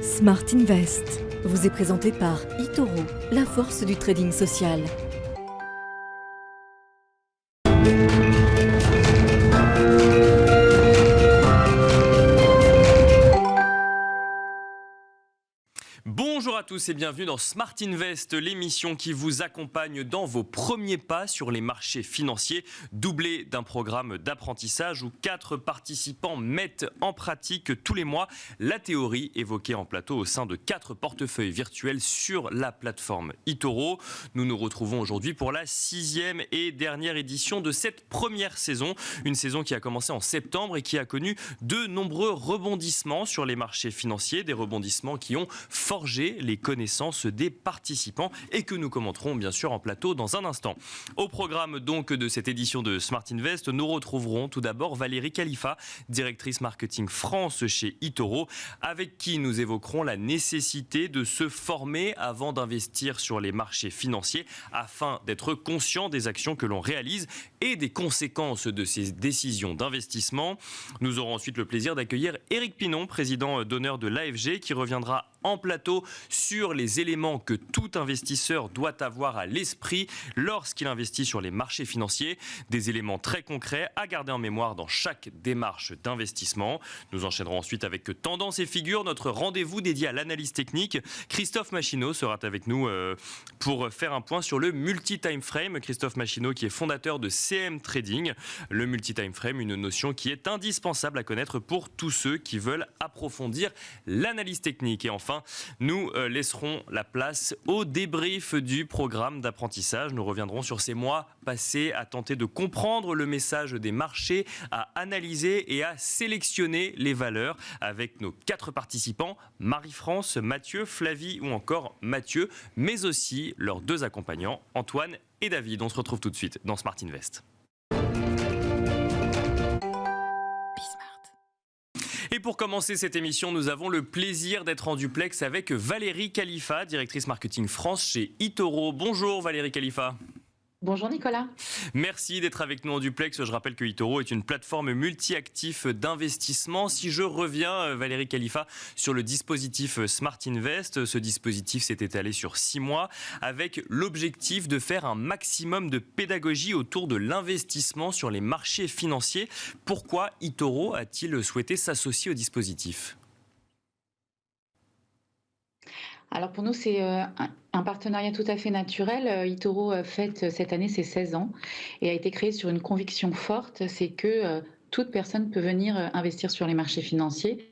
Smart Invest vous est présenté par eToro, la force du trading social. Bonjour à tous et bienvenue dans Smart Invest, l'émission qui vous accompagne dans vos premiers pas sur les marchés financiers, doublé d'un programme d'apprentissage où 4 participants mettent en pratique tous les mois la théorie évoquée en plateau au sein de 4 portefeuilles virtuels sur la plateforme eToro. Nous nous retrouvons aujourd'hui pour la 6e et dernière édition de cette première saison, une saison qui a commencé en septembre et qui a connu de nombreux rebondissements sur les marchés financiers, des rebondissements qui ont forgé les connaissances des participants et que nous commenterons bien sûr en plateau dans un instant. Au programme donc de cette édition de Smart Invest, nous retrouverons tout d'abord Valérie Khalifa, directrice marketing France chez eToro, avec qui nous évoquerons la nécessité de se former avant d'investir sur les marchés financiers afin d'être conscient des actions que l'on réalise et des conséquences de ces décisions d'investissement. Nous aurons ensuite le plaisir d'accueillir Éric Pinon, président d'honneur de l'AFG, qui reviendra en plateau sur les éléments que tout investisseur doit avoir à l'esprit lorsqu'il investit sur les marchés financiers. Des éléments très concrets à garder en mémoire dans chaque démarche d'investissement. Nous enchaînerons ensuite avec Tendance et Figure, notre rendez-vous dédié à l'analyse technique. Christophe Machineau sera avec nous pour faire un point sur le multi-time frame. Christophe Machineau qui est fondateur de CM Trading. Le multi-time frame, une notion qui est indispensable à connaître pour tous ceux qui veulent approfondir l'analyse technique. Et enfin, nous laisserons la place au débrief du programme d'apprentissage. Nous reviendrons sur ces mois passés à tenter de comprendre le message des marchés, à analyser et à sélectionner les valeurs avec nos 4 participants, Marie-France, Mathieu, Flavie ou encore Mathieu, mais aussi leurs 2 accompagnants, Antoine et David. On se retrouve tout de suite dans Smart Invest. Et pour commencer cette émission, nous avons le plaisir d'être en duplex avec Valérie Khalifa, directrice marketing France chez eToro. Bonjour Valérie Khalifa. Bonjour Nicolas. Merci d'être avec nous en duplex. Je rappelle que eToro est une plateforme multi-actif d'investissement. Si je reviens, Valérie Khalifa, sur le dispositif Smart Invest, ce dispositif s'est étalé sur 6 mois avec l'objectif de faire un maximum de pédagogie autour de l'investissement sur les marchés financiers. Pourquoi eToro a-t-il souhaité s'associer au dispositif ? Alors pour nous, c'est un partenariat tout à fait naturel. eToro fête cette année ses 16 ans et a été créé sur une conviction forte, c'est que toute personne peut venir investir sur les marchés financiers.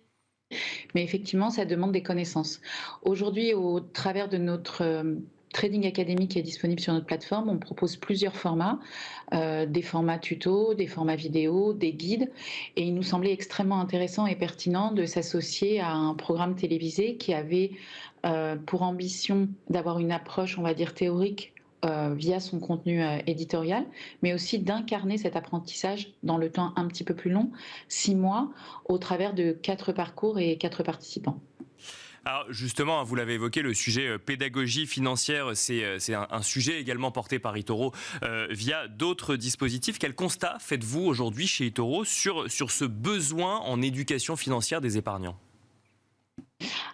Mais effectivement, ça demande des connaissances. Aujourd'hui, au travers de notre Trading Academy qui est disponible sur notre plateforme, on propose plusieurs formats, des formats tutos, des formats vidéo, des guides. Et il nous semblait extrêmement intéressant et pertinent de s'associer à un programme télévisé qui avait pour ambition d'avoir une approche, on va dire, théorique via son contenu éditorial, mais aussi d'incarner cet apprentissage dans le temps un petit peu plus long, 6 mois, au travers de 4 parcours et 4 participants. Alors justement, vous l'avez évoqué, le sujet pédagogie financière, c'est un sujet également porté par eToro via d'autres dispositifs. Quel constat faites-vous aujourd'hui chez eToro sur ce besoin en éducation financière des épargnants ?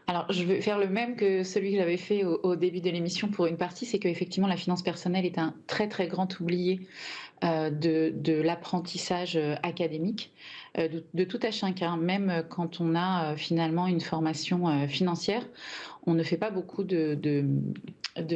Alors, je vais faire le même que celui que j'avais fait au début de l'émission pour une partie, c'est qu'effectivement, la finance personnelle est un très, très grand oublié de l'apprentissage académique, de tout à chacun, même quand on a finalement une formation financière. On ne fait pas beaucoup de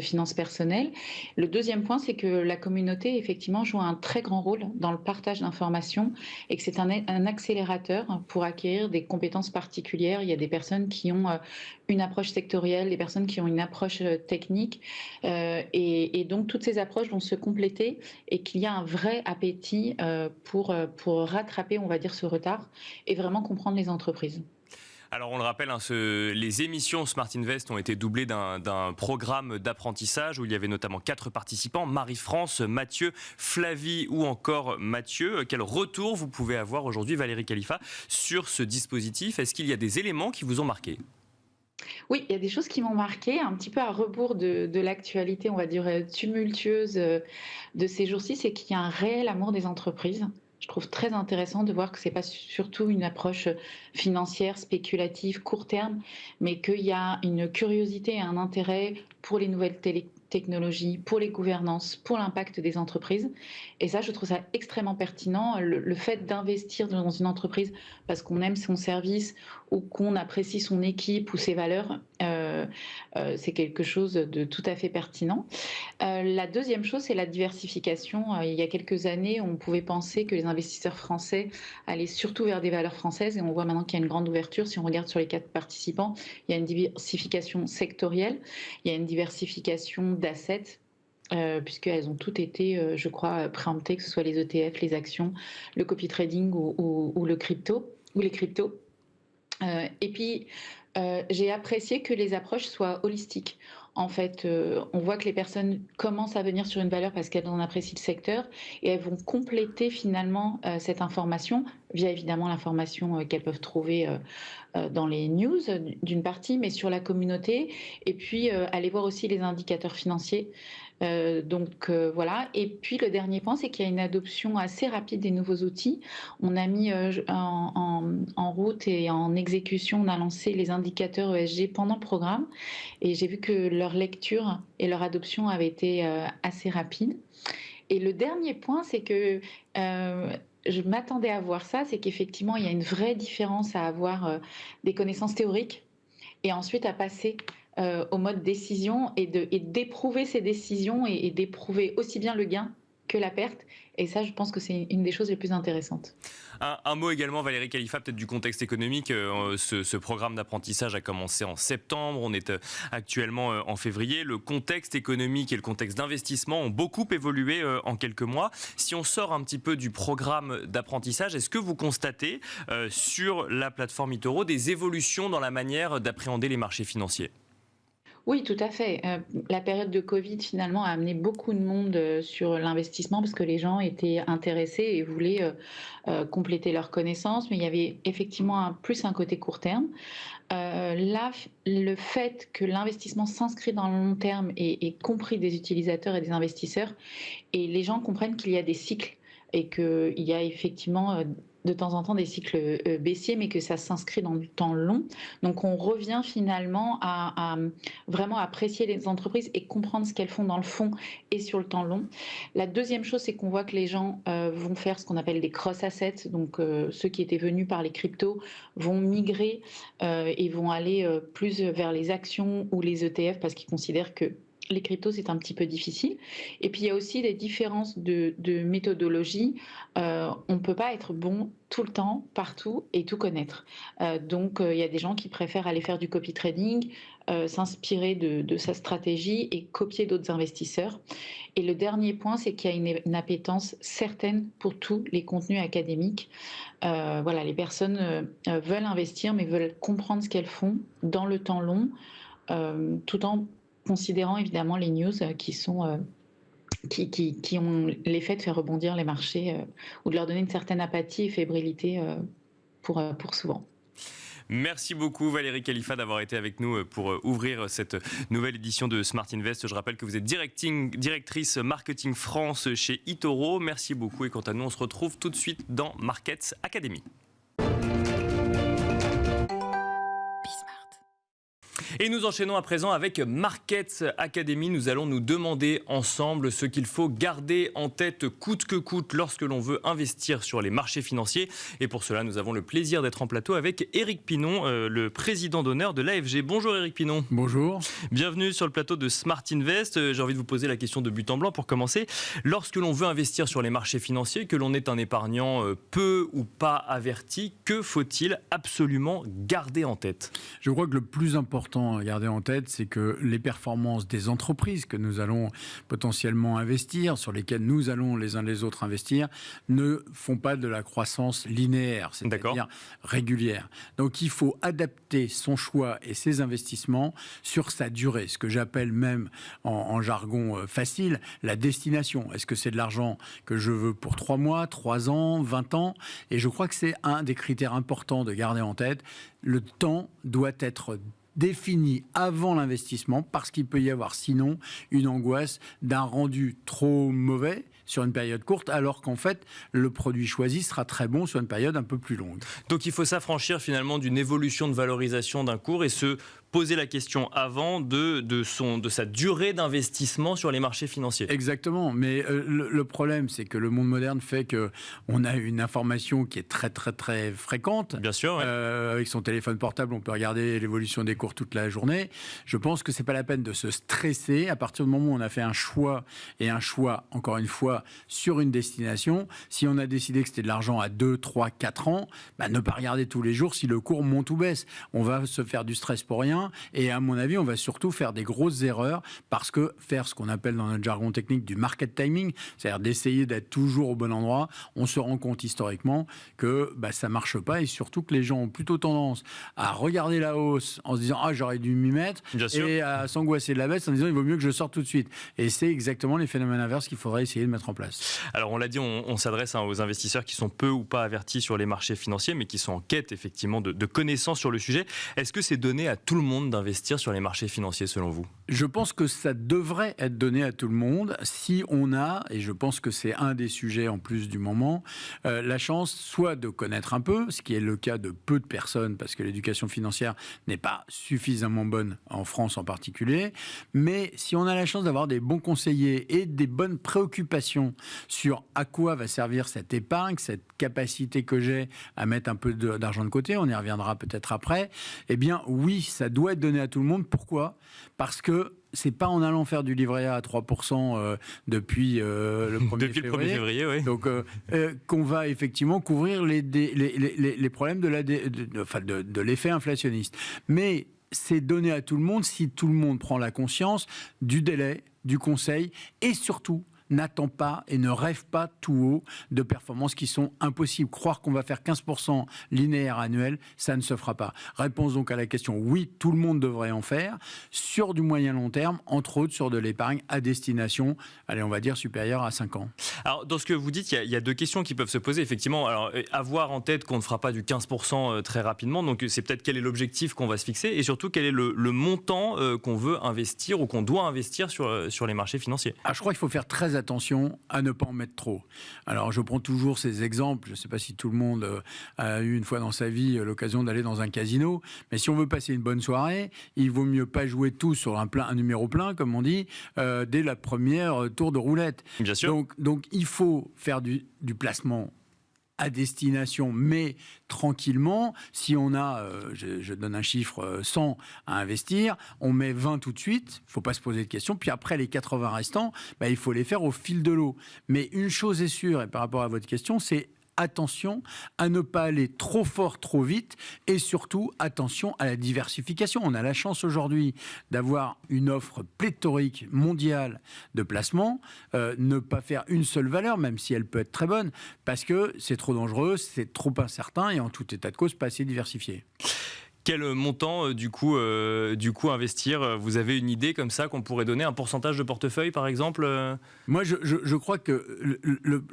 finances personnelles. Le deuxième point, c'est que la communauté, effectivement, joue un très grand rôle dans le partage d'informations et que c'est un accélérateur pour acquérir des compétences particulières. Il y a des personnes qui ont une approche sectorielle, des personnes qui ont une approche technique. Et donc, toutes ces approches vont se compléter et qu'il y a un vrai appétit pour rattraper, on va dire, ce retard et vraiment comprendre les entreprises. Alors on le rappelle, les émissions Smart Invest ont été doublées d'un programme d'apprentissage où il y avait notamment 4 participants, Marie-France, Mathieu, Flavie ou encore Mathieu. Quel retour vous pouvez avoir aujourd'hui, Valérie Khalifa, sur ce dispositif ? Est-ce qu'il y a des éléments qui vous ont marqué ? Oui, il y a des choses qui m'ont marqué, un petit peu à rebours de l'actualité, on va dire, tumultueuse de ces jours-ci, c'est qu'il y a un réel amour des entreprises Je trouve très intéressant de voir que ce n'est pas surtout une approche financière, spéculative, court terme, mais qu'il y a une curiosité et un intérêt pour les nouvelles technologies, pour les gouvernances, pour l'impact des entreprises. Et ça, je trouve ça extrêmement pertinent. Le fait d'investir dans une entreprise parce qu'on aime son service ou qu'on apprécie son équipe ou ses valeurs, c'est quelque chose de tout à fait pertinent. La deuxième chose, c'est la diversification. Il y a quelques années, on pouvait penser que les investisseurs français allaient surtout vers des valeurs françaises et on voit maintenant qu'il y a une grande ouverture. Si on regarde sur les 4 participants, il y a une diversification sectorielle, il y a une diversification d'assets, puisqu'elles ont toutes été, je crois, préemptées, que ce soit les ETF, les actions, le copy trading ou le crypto, ou les cryptos. Et puis, j'ai apprécié que les approches soient holistiques. En fait, on voit que les personnes commencent à venir sur une valeur parce qu'elles en apprécient le secteur et elles vont compléter finalement cette information via évidemment l'information qu'elles peuvent trouver dans les news d'une partie, mais sur la communauté et puis aller voir aussi les indicateurs financiers. Voilà. Et puis le dernier point, c'est qu'il y a une adoption assez rapide des nouveaux outils. On a mis en route et en exécution, on a lancé les indicateurs ESG pendant le programme et j'ai vu que leur lecture et leur adoption avaient été assez rapides. Et le dernier point, c'est que je m'attendais à voir ça, c'est qu'effectivement, il y a une vraie différence à avoir des connaissances théoriques et ensuite à passer au mode décision et d'éprouver ces décisions et d'éprouver aussi bien le gain que la perte. Et ça, je pense que c'est une des choses les plus intéressantes. Un mot également, Valérie Khalifa, peut-être du contexte économique. Ce programme d'apprentissage a commencé en septembre, on est actuellement en février. Le contexte économique et le contexte d'investissement ont beaucoup évolué en quelques mois. Si on sort un petit peu du programme d'apprentissage, est-ce que vous constatez sur la plateforme eToro des évolutions dans la manière d'appréhender les marchés financiers ? Oui, tout à fait. La période de Covid, finalement, a amené beaucoup de monde sur l'investissement parce que les gens étaient intéressés et voulaient compléter leurs connaissances, mais il y avait effectivement plus un côté court terme. Là, le fait que l'investissement s'inscrit dans le long terme est compris des utilisateurs et des investisseurs, et les gens comprennent qu'il y a des cycles et qu'il y a effectivement de temps en temps des cycles baissiers, mais que ça s'inscrit dans le temps long. Donc on revient finalement à vraiment apprécier les entreprises et comprendre ce qu'elles font dans le fond et sur le temps long. La deuxième chose, c'est qu'on voit que les gens vont faire ce qu'on appelle des cross-assets, donc ceux qui étaient venus par les cryptos vont migrer et vont aller plus vers les actions ou les ETF parce qu'ils considèrent que les cryptos, c'est un petit peu difficile. Et puis, il y a aussi des différences de méthodologie. On ne peut pas être bon tout le temps, partout, et tout connaître. Donc, il y a des gens qui préfèrent aller faire du copy trading, s'inspirer de sa stratégie et copier d'autres investisseurs. Et le dernier point, c'est qu'il y a une appétence certaine pour tous les contenus académiques. Voilà, les personnes veulent investir, mais veulent comprendre ce qu'elles font dans le temps long, tout en considérant évidemment les news qui ont l'effet de faire rebondir les marchés ou de leur donner une certaine apathie et fébrilité pour souvent. Merci beaucoup Valérie Khalifa d'avoir été avec nous pour ouvrir cette nouvelle édition de Smart Invest. Je rappelle que vous êtes directrice marketing France chez eToro. Merci beaucoup et quant à nous, on se retrouve tout de suite dans Markets Academy. Et nous enchaînons à présent avec Markets Academy. Nous allons nous demander ensemble ce qu'il faut garder en tête coûte que coûte lorsque l'on veut investir sur les marchés financiers. Et pour cela, nous avons le plaisir d'être en plateau avec Éric Pinon, le président d'honneur de l'AFG. Bonjour Éric Pinon. Bonjour. Bienvenue sur le plateau de Smart Invest. J'ai envie de vous poser la question de but en blanc pour commencer. Lorsque l'on veut investir sur les marchés financiers, que l'on est un épargnant peu ou pas averti, que faut-il absolument garder en tête ? Je crois que le plus important à garder en tête, c'est que les performances des entreprises que nous allons potentiellement investir, sur lesquelles nous allons les uns les autres investir, ne font pas de la croissance linéaire, c'est-à-dire régulière. Donc il faut adapter son choix et ses investissements sur sa durée, ce que j'appelle même en jargon facile, la destination. Est-ce que c'est de l'argent que je veux pour 3 mois, 3 ans, 20 ans ? Et je crois que c'est un des critères importants de garder en tête. Le temps doit être défini avant l'investissement parce qu'il peut y avoir sinon une angoisse d'un rendu trop mauvais sur une période courte, alors qu'en fait, le produit choisi sera très bon sur une période un peu plus longue. Donc il faut s'affranchir finalement d'une évolution de valorisation d'un cours et se poser la question avant de sa durée d'investissement sur les marchés financiers. Exactement, mais le problème, c'est que le monde moderne fait qu'on a une information qui est très très très fréquente. Bien sûr, ouais. Avec son téléphone portable, on peut regarder l'évolution des cours toute la journée. Je pense que c'est pas la peine de se stresser à partir du moment où on a fait un choix, et un choix, encore une fois, sur une destination. Si on a décidé que c'était de l'argent à 2, 3, 4 ans, ne pas regarder tous les jours si le cours monte ou baisse. On va se faire du stress pour rien. Et à mon avis, on va surtout faire des grosses erreurs parce que faire ce qu'on appelle dans notre jargon technique du market timing, c'est-à-dire d'essayer d'être toujours au bon endroit, on se rend compte historiquement que ça ne marche pas et surtout que les gens ont plutôt tendance à regarder la hausse en se disant « Ah, j'aurais dû m'y mettre » et à s'angoisser de la baisse en disant « Il vaut mieux que je sorte tout de suite ». Et c'est exactement les phénomènes inverses qu'il faudrait essayer de mettre en place. Alors on l'a dit, on s'adresse aux investisseurs qui sont peu ou pas avertis sur les marchés financiers, mais qui sont en quête effectivement de connaissances sur le sujet. Est-ce que c'est donné à tout le monde d'investir sur les marchés financiers selon vous ? Je pense que ça devrait être donné à tout le monde si on a, et je pense que c'est un des sujets en plus du moment, la chance soit de connaître un peu, ce qui est le cas de peu de personnes parce que l'éducation financière n'est pas suffisamment bonne en France en particulier, mais si on a la chance d'avoir des bons conseillers et des bonnes préoccupations sur à quoi va servir cette épargne, cette capacité que j'ai à mettre un peu d'argent de côté, on y reviendra peut-être après, eh bien oui, ça doit être donné à tout le monde. Pourquoi ? Parce que c'est pas en allant faire du livret A à 3% depuis le 1er février, oui. Donc, qu'on va effectivement couvrir les problèmes de l'effet inflationniste. Mais c'est donné à tout le monde si tout le monde prend la conscience du délai, du conseil et surtout n'attend pas et ne rêve pas tout haut de performances qui sont impossibles. Croire qu'on va faire 15% linéaire annuel, ça ne se fera pas. Réponse donc à la question, oui, tout le monde devrait en faire, sur du moyen long terme, entre autres sur de l'épargne à destination, allez, on va dire supérieure à 5 ans. Alors, dans ce que vous dites, il y a deux questions qui peuvent se poser, effectivement. Alors, avoir en tête qu'on ne fera pas du 15% très rapidement, donc c'est peut-être quel est l'objectif qu'on va se fixer, et surtout quel est le montant qu'on veut investir ou qu'on doit investir sur les marchés financiers. Je crois qu'il faut faire très attention à ne pas en mettre trop. Alors, je prends toujours ces exemples. Je ne sais pas si tout le monde a eu une fois dans sa vie l'occasion d'aller dans un casino, mais si on veut passer une bonne soirée, il vaut mieux pas jouer tout sur un numéro plein, comme on dit, dès la première tour de roulette. Bien sûr. Donc il faut faire du placement à destination, mais tranquillement. Si on a, je donne un chiffre, 100 à investir, on met 20 tout de suite, il ne faut pas se poser de questions, puis après les 80 restants, il faut les faire au fil de l'eau. Mais une chose est sûre, et par rapport à votre question, c'est attention à ne pas aller trop fort, trop vite, et surtout attention à la diversification. On a la chance aujourd'hui d'avoir une offre pléthorique mondiale de placement, ne pas faire une seule valeur, même si elle peut être très bonne, parce que c'est trop dangereux, c'est trop incertain, et en tout état de cause, pas assez diversifié. Quel montant, du coup, investir ? Vous avez une idée comme ça qu'on pourrait donner, un pourcentage de portefeuille, par exemple ? Moi, je crois que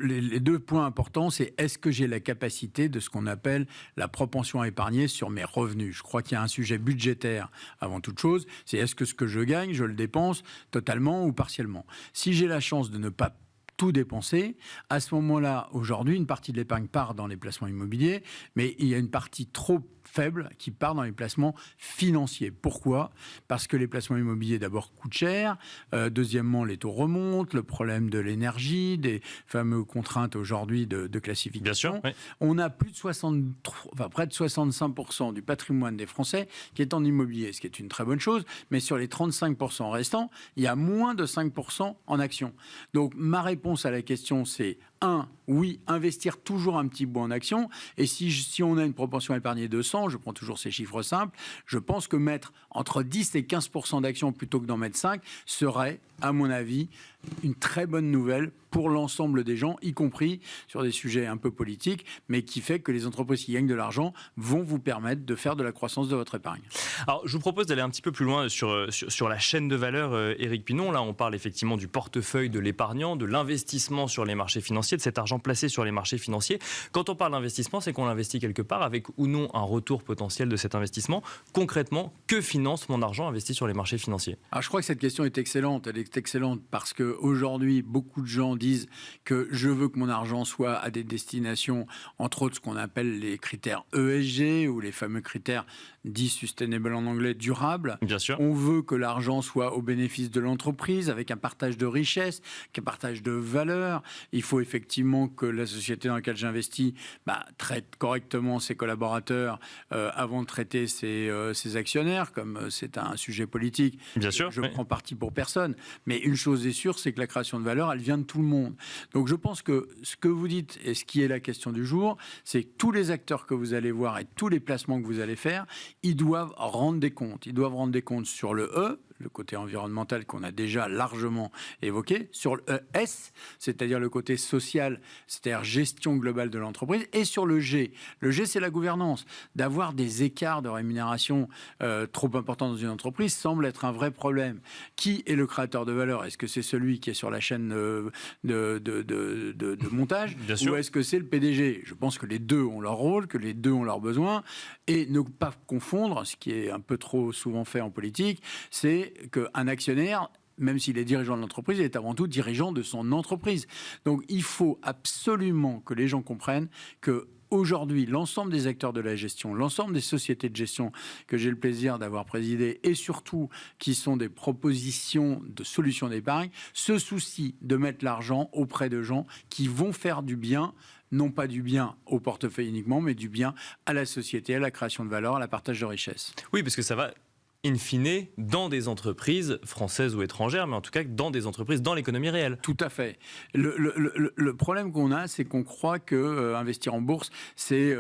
les deux points importants, c'est est-ce que j'ai la capacité de ce qu'on appelle la propension à épargner sur mes revenus ? Je crois qu'il y a un sujet budgétaire avant toute chose, c'est est-ce que ce que je gagne, je le dépense totalement ou partiellement ? Si j'ai la chance de ne pas tout dépenser, à ce moment-là, aujourd'hui, une partie de l'épargne part dans les placements immobiliers, mais il y a une partie trop faible qui part dans les placements financiers. Pourquoi ? Parce que les placements immobiliers, d'abord, coûtent cher. Deuxièmement, les taux remontent, le problème de l'énergie, des fameuses contraintes aujourd'hui de classification. Bien sûr, oui. On a près de 65% du patrimoine des Français qui est en immobilier, ce qui est une très bonne chose. Mais sur les 35% restants, il y a moins de 5% en actions. Donc, ma réponse à la question, c'est 1, oui, investir toujours un petit bout en action. Et si on a une propension épargnée de 100, je prends toujours ces chiffres simples, je pense que mettre entre 10 et 15% d'actions plutôt que d'en mettre 5 serait, à mon avis, une très bonne nouvelle pour l'ensemble des gens, y compris sur des sujets un peu politiques, mais qui fait que les entreprises qui gagnent de l'argent vont vous permettre de faire de la croissance de votre épargne. Alors, je vous propose d'aller un petit peu plus loin sur la chaîne de valeur, Éric Pinon. Là, on parle effectivement du portefeuille de l'épargnant, de l'investissement sur les marchés financiers, de cet argent placé sur les marchés financiers. Quand on parle d'investissement, c'est qu'on l'investit quelque part avec ou non un retour potentiel de cet investissement. Concrètement, que finance mon argent investi sur les marchés financiers ? Alors, je crois que cette question est excellente. Elle est excellente parce que qu'aujourd'hui, beaucoup de gens disent que je veux que mon argent soit à des destinations, entre autres ce qu'on appelle les critères ESG ou les fameux critères dits sustainable en anglais, durables. Bien sûr. On veut que l'argent soit au bénéfice de l'entreprise, avec un partage de richesse, un partage de valeur. Il faut effectivement que la société dans laquelle j'investis traite correctement ses collaborateurs avant de traiter ses actionnaires, comme c'est un sujet politique. Bien sûr. Je prends parti pour personne. Mais une chose est sûre, c'est que la création de valeur, elle vient de tout le monde. Donc je pense que ce que vous dites et ce qui est la question du jour, c'est que tous les acteurs que vous allez voir et tous les placements que vous allez faire, ils doivent rendre des comptes. Ils doivent rendre des comptes sur le E, le côté environnemental qu'on a déjà largement évoqué, sur le S, c'est-à-dire le côté social, c'est-à-dire gestion globale de l'entreprise, et sur le G. Le G, c'est la gouvernance. D'avoir des écarts de rémunération trop importants dans une entreprise semble être un vrai problème. Qui est le créateur de valeur? Est-ce que c'est celui qui est sur la chaîne de montage? Bien sûr. Ou est-ce que c'est le PDG? Je pense que les deux ont leur rôle, que les deux ont leurs besoins, et ne pas confondre, ce qui est un peu trop souvent fait en politique, c'est qu'un actionnaire, même s'il est dirigeant de l'entreprise, il est avant tout dirigeant de son entreprise. Donc il faut absolument que les gens comprennent que aujourd'hui, l'ensemble des acteurs de la gestion, l'ensemble des sociétés de gestion que j'ai le plaisir d'avoir présidées et surtout qui sont des propositions de solutions d'épargne, se soucient de mettre l'argent auprès de gens qui vont faire du bien, non pas du bien au portefeuille uniquement, mais du bien à la société, à la création de valeur, à la partage de richesse. Oui, parce que ça va in fine, dans des entreprises françaises ou étrangères, mais en tout cas dans des entreprises, dans l'économie réelle. Tout à fait. Le problème qu'on a, c'est qu'on croit que investir en bourse, c'est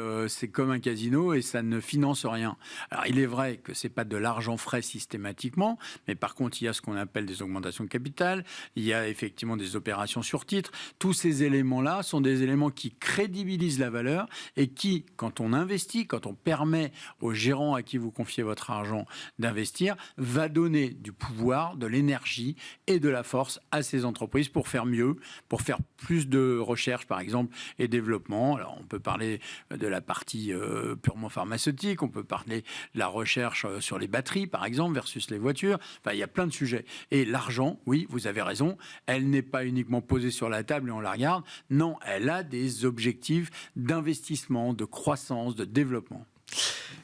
comme un casino et ça ne finance rien. Alors, il est vrai que c'est pas de l'argent frais systématiquement, mais par contre, il y a ce qu'on appelle des augmentations de capital, il y a effectivement des opérations sur titre. Tous ces éléments-là sont des éléments qui crédibilisent la valeur et qui, quand on investit, quand on permet aux gérants à qui vous confiez votre argent d'investir, va donner du pouvoir, de l'énergie et de la force à ces entreprises pour faire mieux, pour faire plus de recherche, par exemple, et développement. Alors, on peut parler de la partie purement pharmaceutique, on peut parler de la recherche sur les batteries, par exemple, versus les voitures. Enfin, il y a plein de sujets. Et l'argent, oui, vous avez raison, elle n'est pas uniquement posée sur la table et on la regarde. Non, elle a des objectifs d'investissement, de croissance, de développement.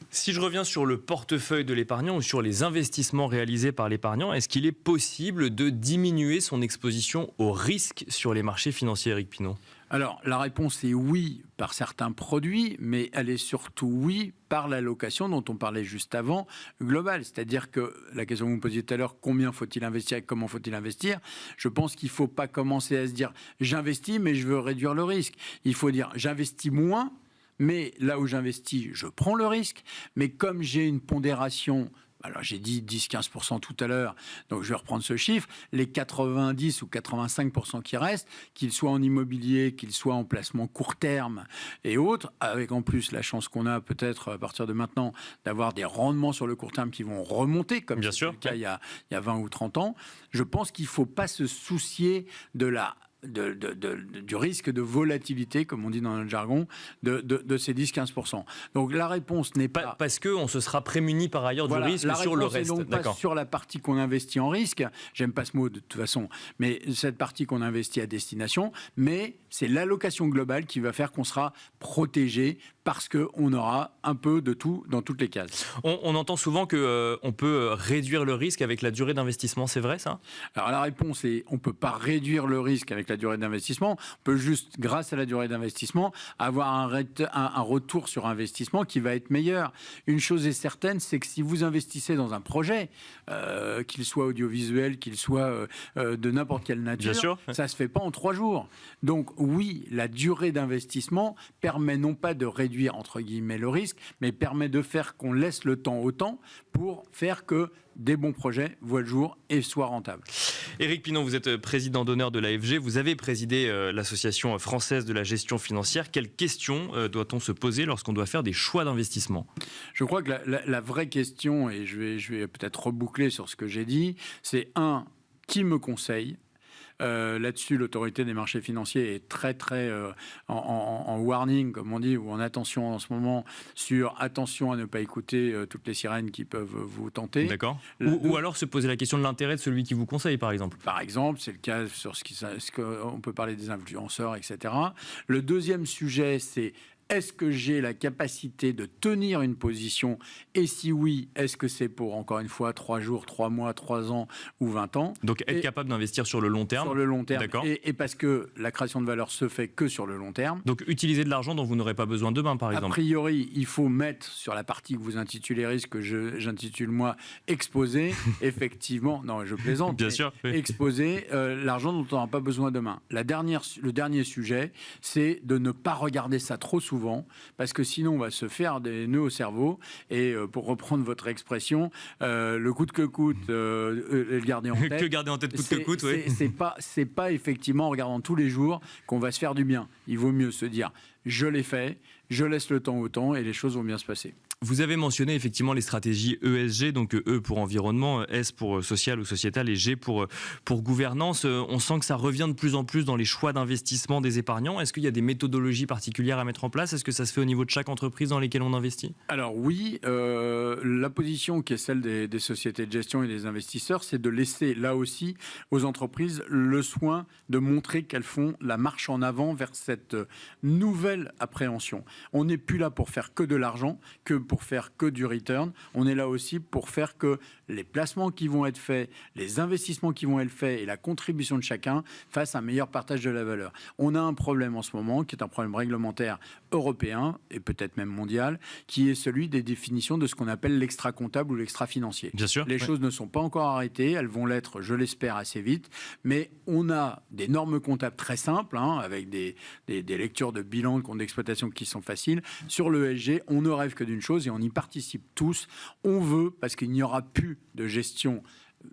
Si je reviens sur le portefeuille de l'épargnant ou sur les investissements réalisés par l'épargnant, est-ce qu'il est possible de diminuer son exposition au risque sur les marchés financiers, Éric Pinon ? Alors, la réponse est oui par certains produits, mais elle est surtout oui par l'allocation dont on parlait juste avant, globale. C'est-à-dire que la question que vous me posiez tout à l'heure, combien faut-il investir et comment faut-il investir? Je pense qu'il ne faut pas commencer à se dire j'investis mais je veux réduire le risque. Il faut dire j'investis moins, mais là où j'investis, je prends le risque. Mais comme j'ai une pondération, alors j'ai dit 10-15% tout à l'heure, donc je vais reprendre ce chiffre, les 90 ou 85% qui restent, qu'ils soient en immobilier, qu'ils soient en placement court terme et autres, avec en plus la chance qu'on a peut-être à partir de maintenant d'avoir des rendements sur le court terme qui vont remonter, comme c'était le cas il y a 20 ou 30 ans, je pense qu'il ne faut pas se soucier du risque de volatilité, comme on dit dans notre jargon, de ces 10-15%. Donc la réponse n'est pas... Parce qu'on se sera prémuni par ailleurs du risque sur le reste. La réponse n'est donc pas sur la partie qu'on investit en risque, j'aime pas ce mot de toute façon, mais cette partie qu'on investit à destination, mais c'est l'allocation globale qui va faire qu'on sera protégé parce qu'on aura un peu de tout dans toutes les cases. On entend souvent qu'on peut réduire le risque avec la durée d'investissement, c'est vrai ça? Alors la réponse est on ne peut pas réduire le risque avec la durée d'investissement, on peut juste, grâce à la durée d'investissement, avoir un retour sur investissement qui va être meilleur. Une chose est certaine, c'est que si vous investissez dans un projet, qu'il soit audiovisuel, qu'il soit de n'importe quelle nature, ça ne se fait pas en 3 jours. Donc oui, la durée d'investissement permet non pas de réduire entre guillemets le risque, mais permet de faire qu'on laisse le temps au temps pour faire que des bons projets voient le jour et soient rentables. Éric Pinon, vous êtes président d'honneur de l'AFG, vous avez présidé l'Association française de la gestion financière. Quelles questions doit-on se poser lorsqu'on doit faire des choix d'investissement? Je crois que la vraie question, et je vais peut-être reboucler sur ce que j'ai dit, c'est qui me conseille? Là-dessus, l'autorité des marchés financiers est très en warning, comme on dit, ou en attention en ce moment, sur attention à ne pas écouter toutes les sirènes qui peuvent vous tenter. D'accord. Ou alors se poser la question de l'intérêt de celui qui vous conseille, par exemple. Par exemple, c'est le cas sur ce qu'on peut parler des influenceurs, etc. Le deuxième sujet, c'est: est-ce que j'ai la capacité de tenir une position? Et si oui, est-ce que c'est pour, encore une fois, 3 jours, 3 mois, 3 ans ou 20 ans? Donc être capable d'investir sur le long terme. Sur le long terme. D'accord. Et parce que la création de valeur se fait que sur le long terme. Donc utiliser de l'argent dont vous n'aurez pas besoin demain, par exemple. A priori, il faut mettre sur la partie que vous intitulez risque, que j'intitule moi exposer, effectivement, non, je plaisante, bien sûr, oui. Exposer l'argent dont on n'aura pas besoin demain. Le dernier sujet, c'est de ne pas regarder ça trop souvent, parce que sinon on va se faire des nœuds au cerveau, et pour reprendre votre expression, le coûte que coûte, le garder en tête. Que garder en tête coûte que coûte, oui. C'est pas effectivement en regardant tous les jours qu'on va se faire du bien. Il vaut mieux se dire: je l'ai fait, je laisse le temps au temps et les choses vont bien se passer. Vous avez mentionné effectivement les stratégies ESG, donc E pour environnement, S pour social ou sociétal et G pour gouvernance. On sent que ça revient de plus en plus dans les choix d'investissement des épargnants. Est-ce qu'il y a des méthodologies particulières à mettre en place? Est-ce que ça se fait au niveau de chaque entreprise dans lesquelles on investit? Alors oui, la position qui est celle des sociétés de gestion et des investisseurs, c'est de laisser là aussi aux entreprises le soin de montrer qu'elles font la marche en avant vers cette nouvelle appréhension. On n'est plus là pour faire que de l'argent, pour faire que du return. On est là aussi pour faire que les placements qui vont être faits, les investissements qui vont être faits et la contribution de chacun fassent un meilleur partage de la valeur. On a un problème en ce moment qui est un problème réglementaire européen et peut-être même mondial, qui est celui des définitions de ce qu'on appelle l'extra-comptable ou l'extra-financier. Bien sûr. Les choses ne sont pas encore arrêtées, elles vont l'être, je l'espère, assez vite, mais on a des normes comptables très simples, avec des lectures de bilan, de comptes d'exploitation qui sont faciles. Sur le ESG, on ne rêve que d'une chose, et on y participe tous. On veut, parce qu'il n'y aura plus de gestion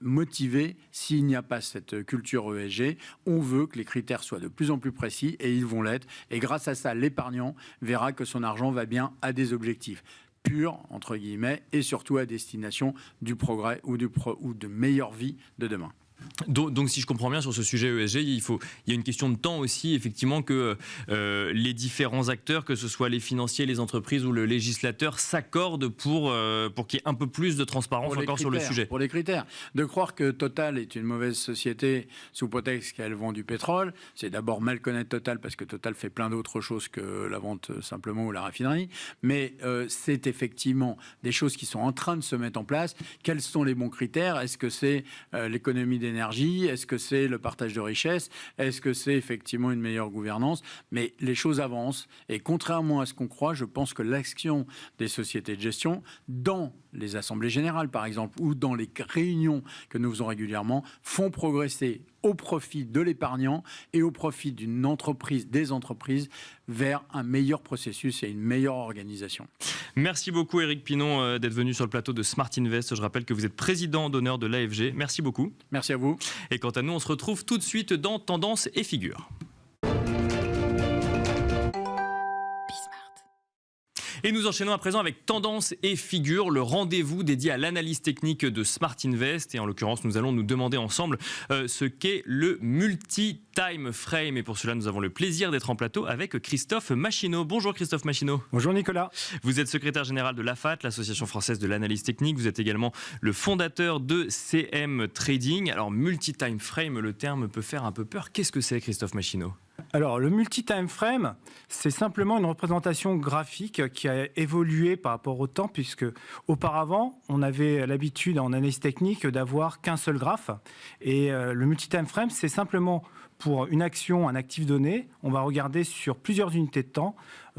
motivée s'il n'y a pas cette culture ESG. On veut que les critères soient de plus en plus précis, et ils vont l'être. Et grâce à ça, l'épargnant verra que son argent va bien à des objectifs purs, entre guillemets, et surtout à destination du progrès ou de meilleure vie de demain. Donc, si je comprends bien sur ce sujet ESG, il y a une question de temps aussi, effectivement, que les différents acteurs, que ce soit les financiers, les entreprises ou le législateur, s'accordent pour qu'il y ait un peu plus de transparence encore sur le sujet. Pour les critères. De croire que Total est une mauvaise société sous prétexte qu'elle vend du pétrole, c'est d'abord mal connaître Total, parce que Total fait plein d'autres choses que la vente simplement ou la raffinerie. Mais c'est effectivement des choses qui sont en train de se mettre en place. Quels sont les bons critères? Est-ce que c'est l'économie d'énergie? Est-ce que c'est le partage de richesses? Est-ce que c'est effectivement une meilleure gouvernance? Mais les choses avancent, et contrairement à ce qu'on croit, je pense que l'action des sociétés de gestion, dans les assemblées générales par exemple, ou dans les réunions que nous faisons régulièrement, font progresser au profit de l'épargnant et au profit d'une entreprise, des entreprises, vers un meilleur processus et une meilleure organisation. Merci beaucoup Éric Pinon d'être venu sur le plateau de Smart Invest. Je rappelle que vous êtes président d'honneur de l'AFG. Merci beaucoup. Merci à vous. Et quant à nous, on se retrouve tout de suite dans Tendance et Figures. Et nous enchaînons à présent avec Tendance et Figures, le rendez-vous dédié à l'analyse technique de Smart Invest. Et en l'occurrence, nous allons nous demander ensemble ce qu'est le multi-time frame. Et pour cela, nous avons le plaisir d'être en plateau avec Christophe Machineau. Bonjour Christophe Machineau. Bonjour Nicolas. Vous êtes secrétaire général de l'AFAT, l'Association française de l'analyse technique. Vous êtes également le fondateur de CM Trading. Alors, multi-time frame, le terme peut faire un peu peur. Qu'est-ce que c'est, Christophe Machineau ? Alors, le multi-time frame, c'est simplement une représentation graphique qui a évolué par rapport au temps, puisque auparavant, on avait l'habitude en analyse technique d'avoir qu'un seul graphe. Et le multi-time frame, c'est simplement pour une action, un actif donné, on va regarder sur plusieurs unités de temps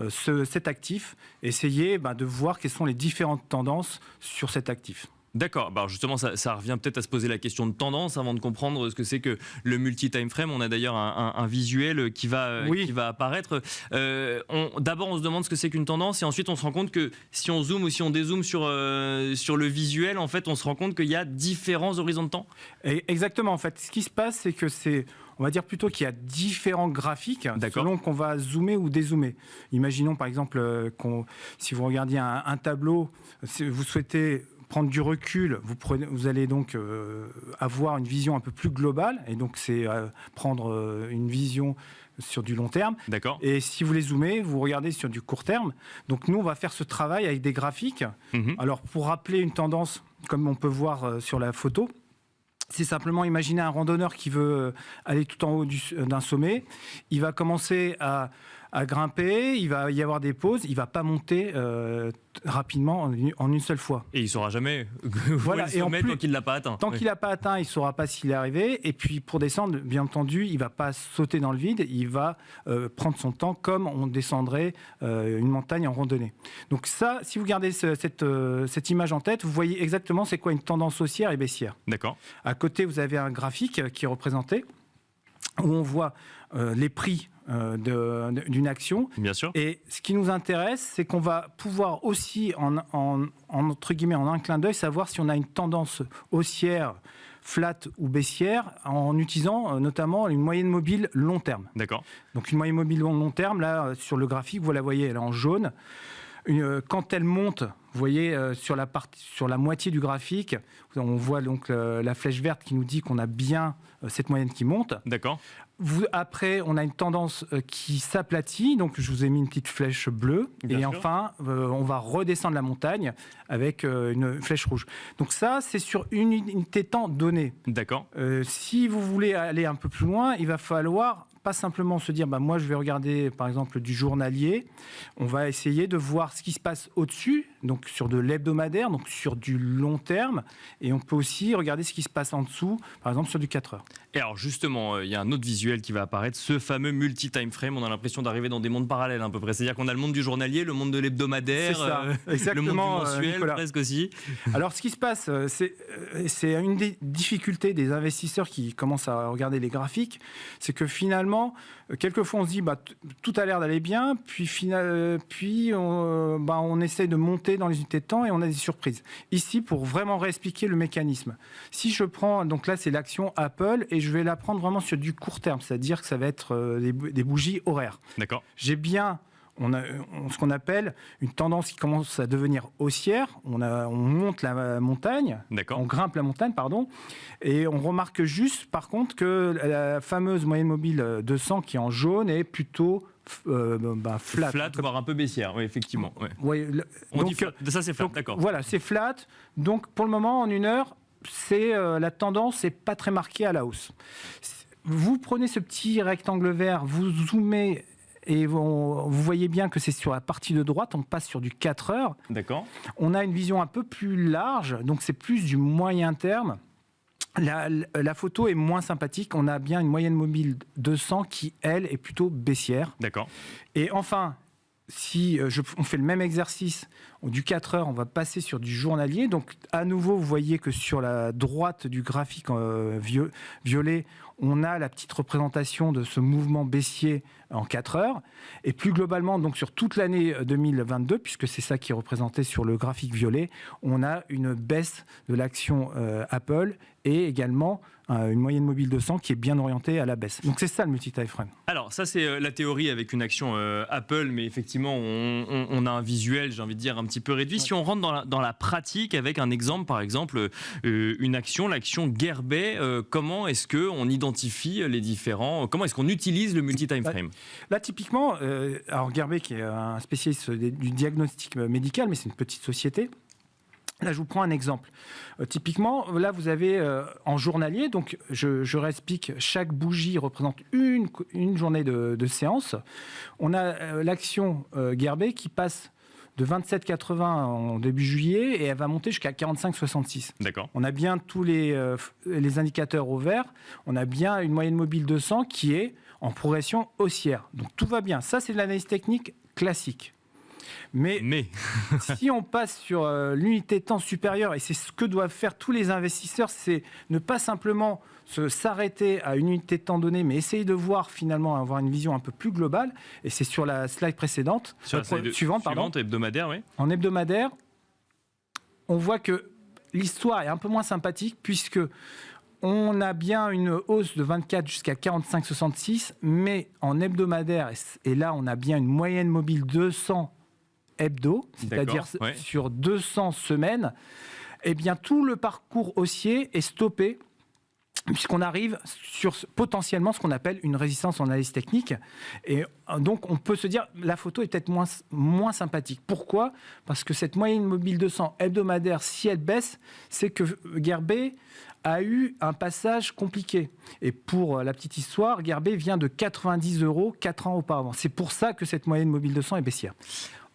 cet actif, essayer de voir quelles sont les différentes tendances sur cet actif. D'accord. Alors justement, ça revient peut-être à se poser la question de tendance avant de comprendre ce que c'est que le multi-time frame. On a d'ailleurs un visuel qui va apparaître. D'abord, on se demande ce que c'est qu'une tendance, et ensuite, on se rend compte que si on zoome ou si on dézoome sur le visuel, en fait, on se rend compte qu'il y a différents horizons de temps. Exactement. En fait, ce qui se passe, c'est que on va dire plutôt qu'il y a différents graphiques selon qu'on va zoomer ou dézoomer. Imaginons par exemple si vous regardiez un tableau, si vous souhaitez prendre du recul, vous allez donc avoir une vision un peu plus globale, et donc c'est prendre une vision sur du long terme. D'accord. Et si vous les zoomez, vous regardez sur du court terme. Donc nous, on va faire ce travail avec des graphiques. Alors pour rappeler une tendance, comme on peut voir sur la photo, c'est simplement imaginer un randonneur qui veut aller tout en haut d'un sommet. Il va commencer à grimper, il va y avoir des pauses, il ne va pas monter rapidement en une seule fois. Et il ne saura jamais voilà. et en plus, tant qu'il ne l'a pas atteint. Tant qu'il n'a pas atteint, il ne saura pas s'il est arrivé. Et puis pour descendre, bien entendu, il ne va pas sauter dans le vide, il va prendre son temps comme on descendrait une montagne en randonnée. Donc ça, si vous gardez cette image en tête, vous voyez exactement c'est quoi une tendance haussière et baissière. D'accord. À côté, vous avez un graphique qui est représenté, où on voit les prix d'une action. Bien sûr. Et ce qui nous intéresse, c'est qu'on va pouvoir aussi, entre guillemets, en un clin d'œil, savoir si on a une tendance haussière, flat ou baissière, en utilisant notamment une moyenne mobile long terme. D'accord. Donc une moyenne mobile long terme, là, sur le graphique, vous la voyez, elle est en jaune. Quand elle monte, vous voyez sur la moitié du graphique, on voit donc la flèche verte qui nous dit qu'on a bien cette moyenne qui monte. D'accord. Après, on a une tendance qui s'aplatit, donc je vous ai mis une petite flèche bleue. Bien et sûr. enfin, on va redescendre la montagne avec une flèche rouge. Donc ça, c'est sur une unité temps donnée. D'accord. Si vous voulez aller un peu plus loin, il va falloir pas simplement se dire, moi je vais regarder par exemple du journalier, on va essayer de voir ce qui se passe au-dessus, donc sur de l'hebdomadaire, donc sur du long terme, et on peut aussi regarder ce qui se passe en dessous, par exemple sur du 4 heures. Et alors justement, il y a un autre visuel qui va apparaître, ce fameux multi-time frame. On a l'impression d'arriver dans des mondes parallèles à peu près. C'est-à-dire qu'on a le monde du journalier, le monde de l'hebdomadaire, le monde du mensuel presque aussi. Alors ce qui se passe, c'est une des difficultés des investisseurs qui commencent à regarder les graphiques, c'est que finalement, quelquefois on se dit tout a l'air d'aller bien, puis on essaie de monter dans les unités de temps et on a des surprises. Ici, pour vraiment réexpliquer le mécanisme, si je prends, donc là c'est l'action Apple, et je vais la prendre vraiment sur du court terme, c'est-à-dire que ça va être des bougies horaires. D'accord. J'ai bien ce qu'on appelle une tendance qui commence à devenir haussière. On monte la montagne, on grimpe la montagne, et on remarque juste, par contre, que la fameuse moyenne mobile 200 qui est en jaune est plutôt flat. Flat, voire un peu baissière, oui, effectivement. Ouais. Oui, on dit flat. Ça, c'est flat, d'accord. Voilà, c'est flat. Donc, pour le moment, en une heure, la tendance n'est pas très marquée à la hausse. Vous prenez ce petit rectangle vert, vous zoomez, et vous voyez bien que c'est sur la partie de droite, on passe sur du 4 heures. D'accord. On a une vision un peu plus large, donc c'est plus du moyen terme. La photo est moins sympathique, on a bien une moyenne mobile 200 qui, elle, est plutôt baissière. D'accord. Et enfin, si on fait le même exercice du 4 heures, on va passer sur du journalier. Donc, à nouveau, vous voyez que sur la droite du graphique violet, on a la petite représentation de ce mouvement baissier en 4 heures. Et plus globalement, donc sur toute l'année 2022, puisque c'est ça qui est représenté sur le graphique violet, on a une baisse de l'action Apple et également une moyenne mobile 200 qui est bien orientée à la baisse. Donc c'est ça le multi-time frame. Alors ça c'est la théorie avec une action Apple, mais effectivement on a un visuel, j'ai envie de dire, un petit peu réduit. Ouais. Si on rentre dans la pratique avec un exemple, par exemple une action, l'action Gerbet, comment est-ce qu'on identifie les différents, comment est-ce qu'on utilise le multi-time frame? Là typiquement, alors Gerbet qui est un spécialiste du diagnostic médical, mais c'est une petite société. Là, je vous prends un exemple. Typiquement, là, vous avez en journalier, donc je réexplique, chaque bougie représente une journée de séance. On a l'action Gerbet qui passe de 27,80 en début juillet et elle va monter jusqu'à 45,66. D'accord. On a bien tous les indicateurs au vert. On a bien une moyenne mobile 200 qui est en progression haussière. Donc tout va bien. Ça, c'est de l'analyse technique classique. Mais si on passe sur l'unité de temps supérieure, et c'est ce que doivent faire tous les investisseurs, c'est ne pas simplement s'arrêter à une unité de temps donnée, mais essayer de voir finalement, avoir une vision un peu plus globale. Et c'est sur la slide précédente, suivante, hebdomadaire, oui. En hebdomadaire, on voit que l'histoire est un peu moins sympathique puisque on a bien une hausse de 24 jusqu'à 45,66, mais en hebdomadaire, et là on a bien une moyenne mobile 200 hebdo, c'est-à-dire sur 200 semaines, eh bien, tout le parcours haussier est stoppé puisqu'on arrive sur potentiellement ce qu'on appelle une résistance en analyse technique. Et donc, on peut se dire la photo est peut-être moins sympathique. Pourquoi ? Parce que cette moyenne mobile 200 hebdomadaire, si elle baisse, c'est que Gerbet a eu un passage compliqué. Et pour la petite histoire, Gerbet vient de 90 € 4 ans auparavant. C'est pour ça que cette moyenne mobile 200 est baissière.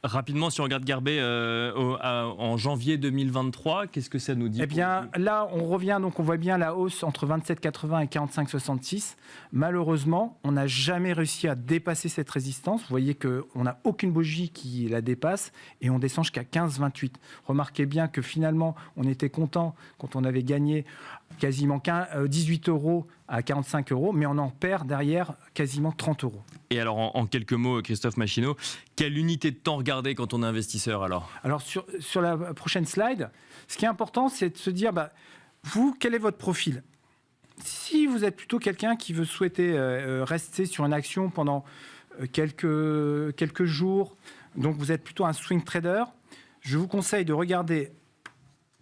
Rapidement, si on regarde Gerbet en janvier 2023, qu'est-ce que ça nous dit ? Eh bien, là, on revient, donc on voit bien la hausse entre 27,80 et 45,66. Malheureusement, on n'a jamais réussi à dépasser cette résistance. Vous voyez qu'on n'a aucune bougie qui la dépasse et on descend jusqu'à 15,28. Remarquez bien que finalement, on était content quand on avait gagné quasiment 18 € à 45 €, mais on en perd derrière quasiment 30 €. Et alors, en quelques mots, Christophe Machineau, quelle unité de temps regarder quand on est investisseur alors ? Alors, sur la prochaine slide, ce qui est important, c'est de se dire, vous, quel est votre profil ? Si vous êtes plutôt quelqu'un qui veut souhaiter rester sur une action pendant quelques jours, donc vous êtes plutôt un swing trader, je vous conseille de regarder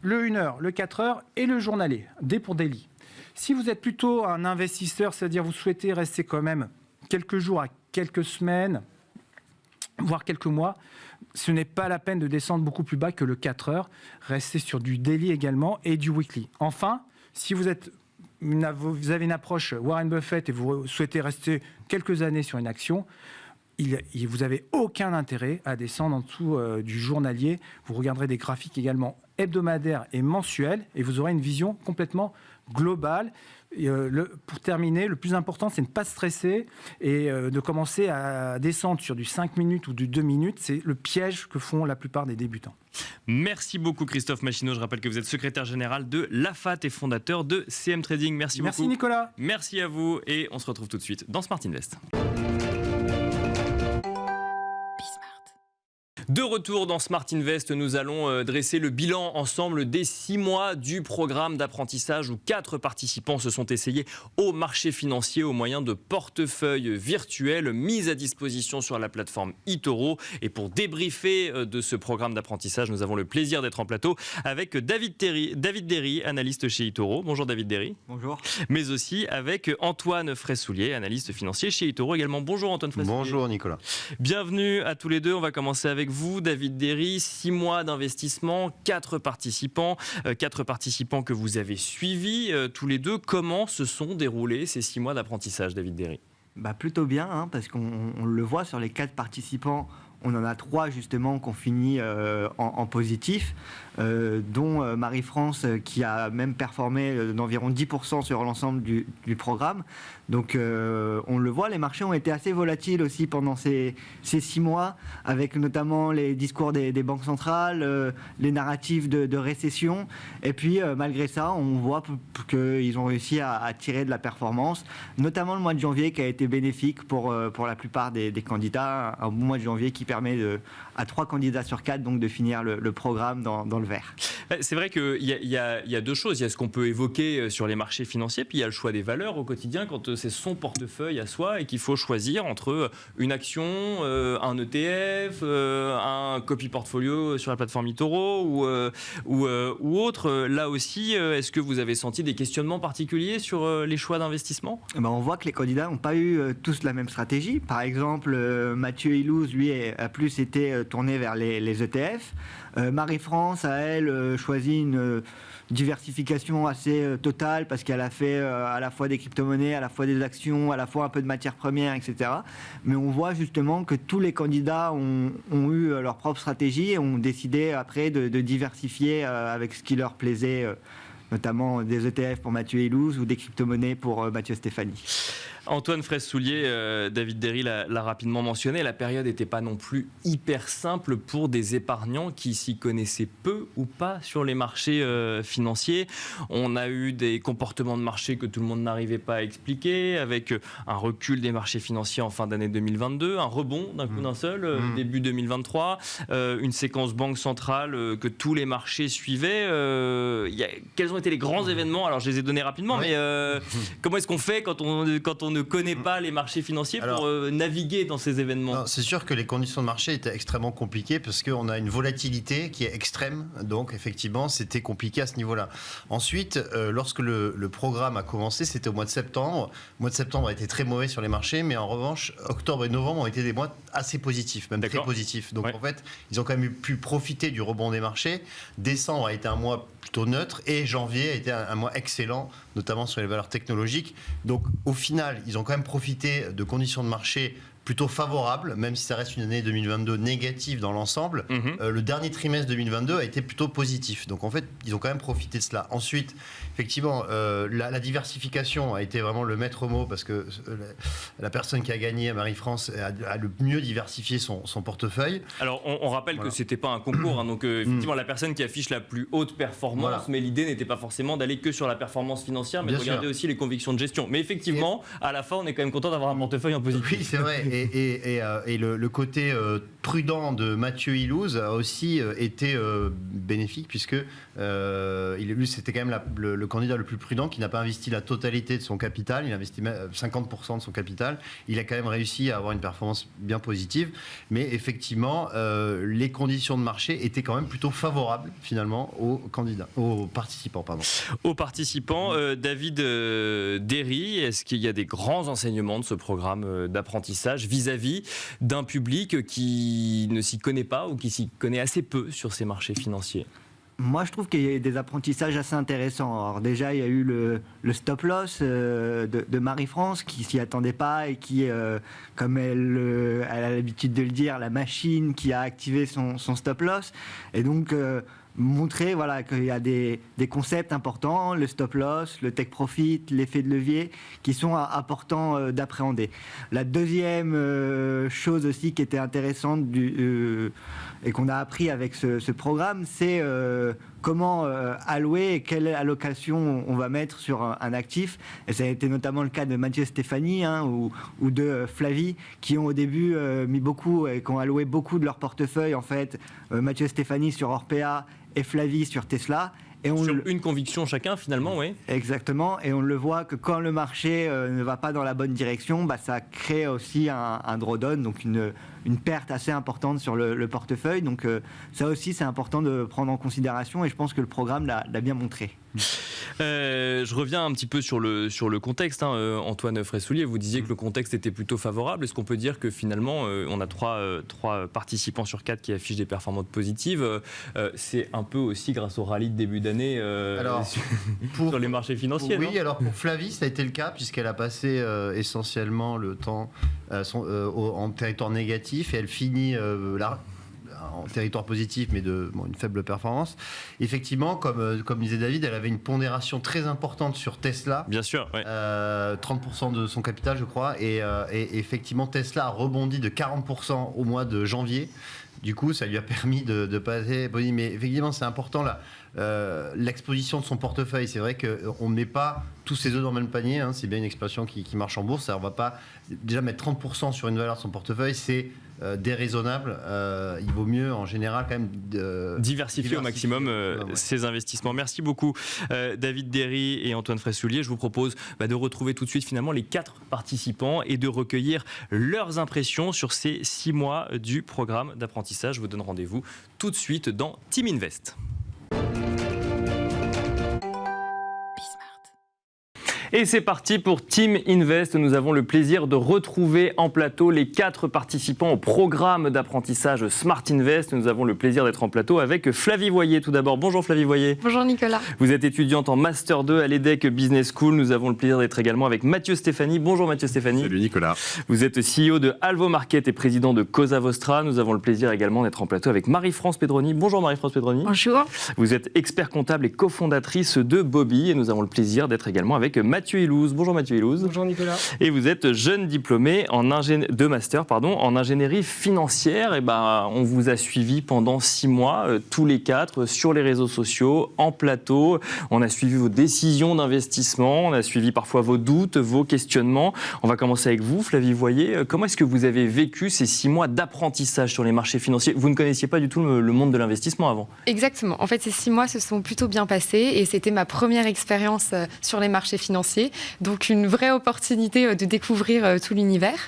le 1 heure, le 4 heures et le journalier, day pour daily. Si vous êtes plutôt un investisseur, c'est-à-dire vous souhaitez rester quand même quelques jours à quelques semaines, voire quelques mois, ce n'est pas la peine de descendre beaucoup plus bas que le 4 heures. Restez sur du daily également et du weekly. Enfin, si vous avez une approche Warren Buffett et vous souhaitez rester quelques années sur une action, vous n'avez aucun intérêt à descendre en dessous du journalier. Vous regarderez des graphiques également hebdomadaires et mensuels et vous aurez une vision complètement globale. Pour terminer, le plus important, c'est de ne pas stresser et de commencer à descendre sur du 5 minutes ou du 2 minutes. C'est le piège que font la plupart des débutants. Merci beaucoup Christophe Machineau. Je rappelle que vous êtes secrétaire général de l'AFAT et fondateur de CM Trading. Merci beaucoup. Merci Nicolas. Merci à vous et on se retrouve tout de suite dans Smart Invest. De retour dans Smart Invest, nous allons dresser le bilan ensemble des 6 mois du programme d'apprentissage où 4 participants se sont essayés au marché financier au moyen de portefeuilles virtuels mis à disposition sur la plateforme eToro. Et pour débriefer de ce programme d'apprentissage, nous avons le plaisir d'être en plateau avec David Derry, analyste chez eToro. Bonjour David Derry. Bonjour. Mais aussi avec Antoine Fraissoulier, analyste financier chez eToro également. Bonjour Antoine Fraissoulier. Bonjour Nicolas. Bienvenue à tous les deux. On va commencer avec vous, David Derry. 6 mois d'investissement, 4 participants que vous avez suivis tous les deux. Comment se sont déroulés ces 6 mois d'apprentissage, David Derry ? Plutôt bien, parce qu'on le voit sur les 4 participants. On en a 3 justement qu'on finit en positif, dont Marie-France qui a même performé d'environ 10% sur l'ensemble du programme. Donc on le voit, les marchés ont été assez volatiles aussi pendant ces 6 mois, avec notamment les discours des banques centrales, les narratifs de récession. Et puis malgré ça, on voit qu'ils ont réussi à tirer de la performance, notamment le mois de janvier qui a été bénéfique pour la plupart des candidats. Un bon mois de janvier qui permet à 3 candidats sur 4 donc, de finir le programme dans le vert. C'est vrai qu'il y a 2 choses. Il y a ce qu'on peut évoquer sur les marchés financiers, puis il y a le choix des valeurs au quotidien quand c'est son portefeuille à soi et qu'il faut choisir entre une action, un ETF, un copy portfolio sur la plateforme eToro ou autre. Là aussi, est-ce que vous avez senti des questionnements particuliers sur les choix d'investissement ? On voit que les candidats n'ont pas eu tous la même stratégie. Par exemple, Mathieu Ilouz, lui, a plus été tourné vers les ETF. Marie-France, à elle, choisi une diversification assez totale parce qu'elle a fait à la fois des crypto-monnaies, à la fois des actions, à la fois un peu de matières premières, etc. Mais on voit justement que tous les candidats ont eu leur propre stratégie et ont décidé après de diversifier avec ce qui leur plaisait, notamment des ETF pour Mathieu Ilouz ou des crypto-monnaies pour Mathieu Stéphanie. Antoine Fraissoulier, David Derry l'a rapidement mentionné, la période n'était pas non plus hyper simple pour des épargnants qui s'y connaissaient peu ou pas sur les marchés financiers. On a eu des comportements de marché que tout le monde n'arrivait pas à expliquer, avec un recul des marchés financiers en fin d'année 2022, un rebond d'un coup d'un seul, début 2023, une séquence banque centrale que tous les marchés suivaient. Quels ont été les grands événements ? Alors je les ai donnés rapidement, mais comment est-ce qu'on fait quand on ne connaît pas les marchés financiers pour naviguer dans ces événements? C'est sûr que les conditions de marché étaient extrêmement compliquées parce qu'on a une volatilité qui est extrême. Donc, effectivement, c'était compliqué à ce niveau-là. Ensuite, lorsque le programme a commencé, c'était au mois de septembre. Le mois de septembre a été très mauvais sur les marchés, mais en revanche, octobre et novembre ont été des mois assez positifs, même très positifs. Donc, en fait, ils ont quand même pu profiter du rebond des marchés. Décembre a été un mois plutôt neutre et janvier a été un mois excellent, notamment sur les valeurs technologiques. Donc, au final, ils ont quand même profité de conditions de marché plutôt favorable, même si ça reste une année 2022 négative dans l'ensemble. Le dernier trimestre 2022 a été plutôt positif. Donc en fait, ils ont quand même profité de cela. Ensuite, effectivement, la diversification a été vraiment le maître mot parce que la personne qui a gagné, Marie-France, a le mieux diversifié son portefeuille. Alors on rappelle que c'était pas un concours, hein, donc effectivement la personne qui affiche la plus haute performance, mais l'idée n'était pas forcément d'aller que sur la performance financière, mais de regarder aussi les convictions de gestion. Mais effectivement, à la fin, on est quand même content d'avoir un portefeuille en positif. Oui, c'est vrai. Et le côté prudent de Mathieu Ilouz a aussi été bénéfique puisque c'était quand même le candidat le plus prudent qui n'a pas investi la totalité de son capital, il a investi 50% de son capital. Il a quand même réussi à avoir une performance bien positive, mais effectivement les conditions de marché étaient quand même plutôt favorables finalement aux participants. Aux participants, David Derry, est-ce qu'il y a des grands enseignements de ce programme d'apprentissage vis-à-vis d'un public qui ne s'y connaît pas ou qui s'y connaît assez peu sur ces marchés financiers? Moi, je trouve qu'il y a des apprentissages assez intéressants. Alors déjà, il y a eu le stop loss de Marie-France qui s'y attendait pas et qui, comme elle a l'habitude de le dire, la machine qui a activé son stop loss. Et donc, montrer qu'il y a des concepts importants, le stop loss, le take profit, l'effet de levier, qui sont importants d'appréhender. La deuxième chose aussi qui était intéressante et qu'on a appris avec ce programme, c'est comment allouer et quelle allocation on va mettre sur un actif. Et ça a été notamment le cas de Mathieu Stéphanie ou de Flavie, qui ont au début mis beaucoup et qui ont alloué beaucoup de leur portefeuille, en fait, Mathieu Stéphanie sur Orpea et Flavie sur Tesla. Et sur une conviction chacun, finalement, oui. Exactement. Et on le voit que quand le marché ne va pas dans la bonne direction, ça crée aussi un drawdown, donc une perte assez importante sur le portefeuille. Donc ça aussi, c'est important de prendre en considération et je pense que le programme l'a bien montré. Je reviens un petit peu sur le contexte. Antoine Fraissoulier, vous disiez que le contexte était plutôt favorable. Est-ce qu'on peut dire que finalement, on a trois participants sur 4 qui affichent des performances positives? C'est un peu aussi grâce au rallye de début d'année sur les marchés financiers. Oui, alors pour Flavie, ça a été le cas puisqu'elle a passé essentiellement le temps en territoire négatif et elle finit en territoire positif, mais une faible performance. Effectivement, comme disait David, elle avait une pondération très importante sur Tesla. Bien sûr, oui. 30% de son capital, je crois. Et effectivement, Tesla a rebondi de 40% au mois de janvier. Du coup, ça lui a permis de passer. Mais effectivement, c'est important là. L'exposition de son portefeuille, c'est vrai qu'on ne met pas tous ses œufs dans le même panier, c'est bien une expression qui marche en bourse. Alors, on ne va pas déjà mettre 30% sur une valeur de son portefeuille, c'est déraisonnable. Il vaut mieux en général quand même diversifier au maximum ses investissements. Merci beaucoup David Derry et Antoine Fraissoulier. Je vous propose de retrouver tout de suite finalement les 4 participants et de recueillir leurs impressions sur ces 6 mois du programme d'apprentissage. Je vous donne rendez-vous tout de suite dans Team Invest. Et c'est parti pour Team Invest. Nous avons le plaisir de retrouver en plateau les 4 participants au programme d'apprentissage Smart Invest. Nous avons le plaisir d'être en plateau avec Flavie Voyer. Tout d'abord, bonjour Flavie Voyer. Bonjour Nicolas. Vous êtes étudiante en Master 2 à l'EDEC Business School. Nous avons le plaisir d'être également avec Mathieu Stéphanie. Bonjour Mathieu Stéphanie. Salut Nicolas. Vous êtes CEO de Alvo Market et président de Cosa Vostra. Nous avons le plaisir également d'être en plateau avec Marie-France Pedroni. Bonjour Marie-France Pedroni. Bonjour. Vous êtes expert comptable et cofondatrice de Bobby et nous avons le plaisir d'être également avec Mathieu Ilouz. Bonjour Mathieu Ilouz. Bonjour Nicolas. Et vous êtes jeune diplômé de master en ingénierie financière. Et on vous a suivi pendant 6 mois, tous les 4, sur les réseaux sociaux, en plateau. On a suivi vos décisions d'investissement, on a suivi parfois vos doutes, vos questionnements. On va commencer avec vous, Flavie Voyer. Comment est-ce que vous avez vécu ces 6 mois d'apprentissage sur les marchés financiers? Vous ne connaissiez pas du tout le monde de l'investissement avant. Exactement. En fait, ces 6 mois se sont plutôt bien passés et c'était ma première expérience sur les marchés financiers. financiers. Donc une vraie opportunité de découvrir tout l'univers.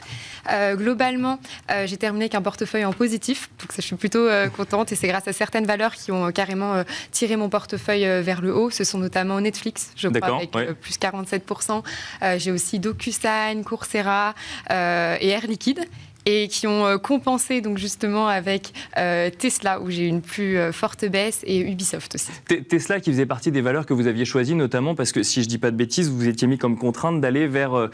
Globalement, j'ai terminé avec un portefeuille en positif, donc ça, je suis plutôt contente et c'est grâce à certaines valeurs qui ont carrément tiré mon portefeuille vers le haut. Ce sont notamment Netflix, je crois, avec plus 47%. J'ai aussi DocuSign, Coursera et Air Liquide. Et qui ont compensé donc justement avec Tesla, où j'ai eu une plus forte baisse, et Ubisoft aussi. Tesla qui faisait partie des valeurs que vous aviez choisies, notamment parce que, si je ne dis pas de bêtises, vous étiez mis comme contrainte d'aller vers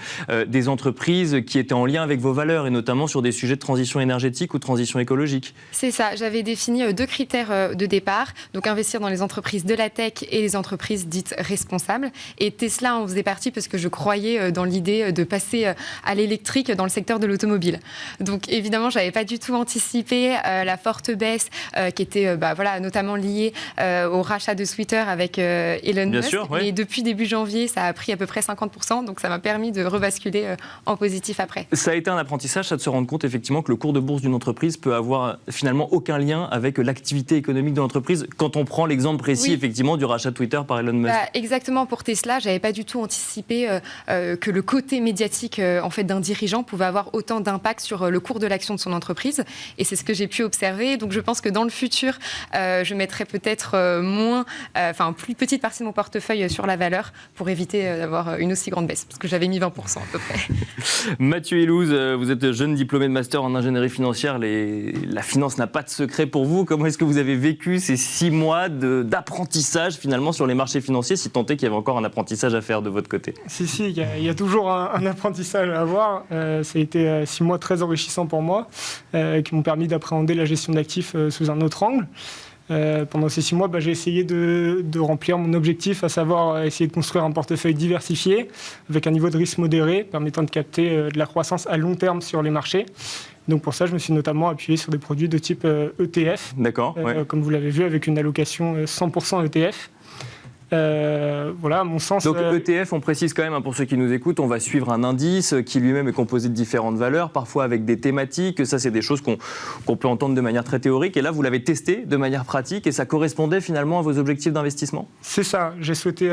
des entreprises qui étaient en lien avec vos valeurs, et notamment sur des sujets de transition énergétique ou de transition écologique. C'est ça, j'avais défini 2 critères de départ, donc investir dans les entreprises de la tech et les entreprises dites responsables. Et Tesla en faisait partie parce que je croyais dans l'idée de passer à l'électrique dans le secteur de l'automobile. Donc évidemment, je n'avais pas du tout anticipé la forte baisse qui était notamment liée au rachat de Twitter avec Elon Musk. Sûr, ouais. Et depuis début janvier, ça a pris à peu près 50%, donc ça m'a permis de rebasculer en positif après. Ça a été un apprentissage, ça, de se rendre compte effectivement que le cours de bourse d'une entreprise peut avoir finalement aucun lien avec l'activité économique de l'entreprise, quand on prend l'exemple précis effectivement du rachat de Twitter par Elon Musk. Exactement, pour Tesla, je n'avais pas du tout anticipé que le côté médiatique en fait, d'un dirigeant pouvait avoir autant d'impact sur le cours de l'action de son entreprise, et c'est ce que j'ai pu observer. Donc je pense que dans le futur, je mettrai peut-être une plus petite partie de mon portefeuille sur la valeur pour éviter d'avoir une aussi grande baisse, parce que j'avais mis 20% à peu près. Mathieu Elouze, vous êtes jeune diplômé de master en ingénierie financière. La finance n'a pas de secret pour vous. Comment est-ce que vous avez vécu ces 6 mois d'apprentissage finalement sur les marchés financiers, si tant est qu'il y avait encore un apprentissage à faire de votre côté? Si, il y a toujours un apprentissage à avoir. Ça a été 6 mois très enrichissants pour moi, qui m'ont permis d'appréhender la gestion d'actifs sous un autre angle. Pendant ces 6 mois, j'ai essayé de remplir mon objectif, à savoir essayer de construire un portefeuille diversifié, avec un niveau de risque modéré, permettant de capter de la croissance à long terme sur les marchés. Donc pour ça, je me suis notamment appuyé sur des produits de type ETF. D'accord. Comme vous l'avez vu, avec une allocation 100% ETF. Voilà, à mon sens. Donc ETF, on précise quand même, pour ceux qui nous écoutent, on va suivre un indice qui lui-même est composé de différentes valeurs, parfois avec des thématiques. Ça, c'est des choses qu'on peut entendre de manière très théorique. Et là, vous l'avez testé de manière pratique, et ça correspondait finalement à vos objectifs d'investissement? C'est ça. J'ai souhaité,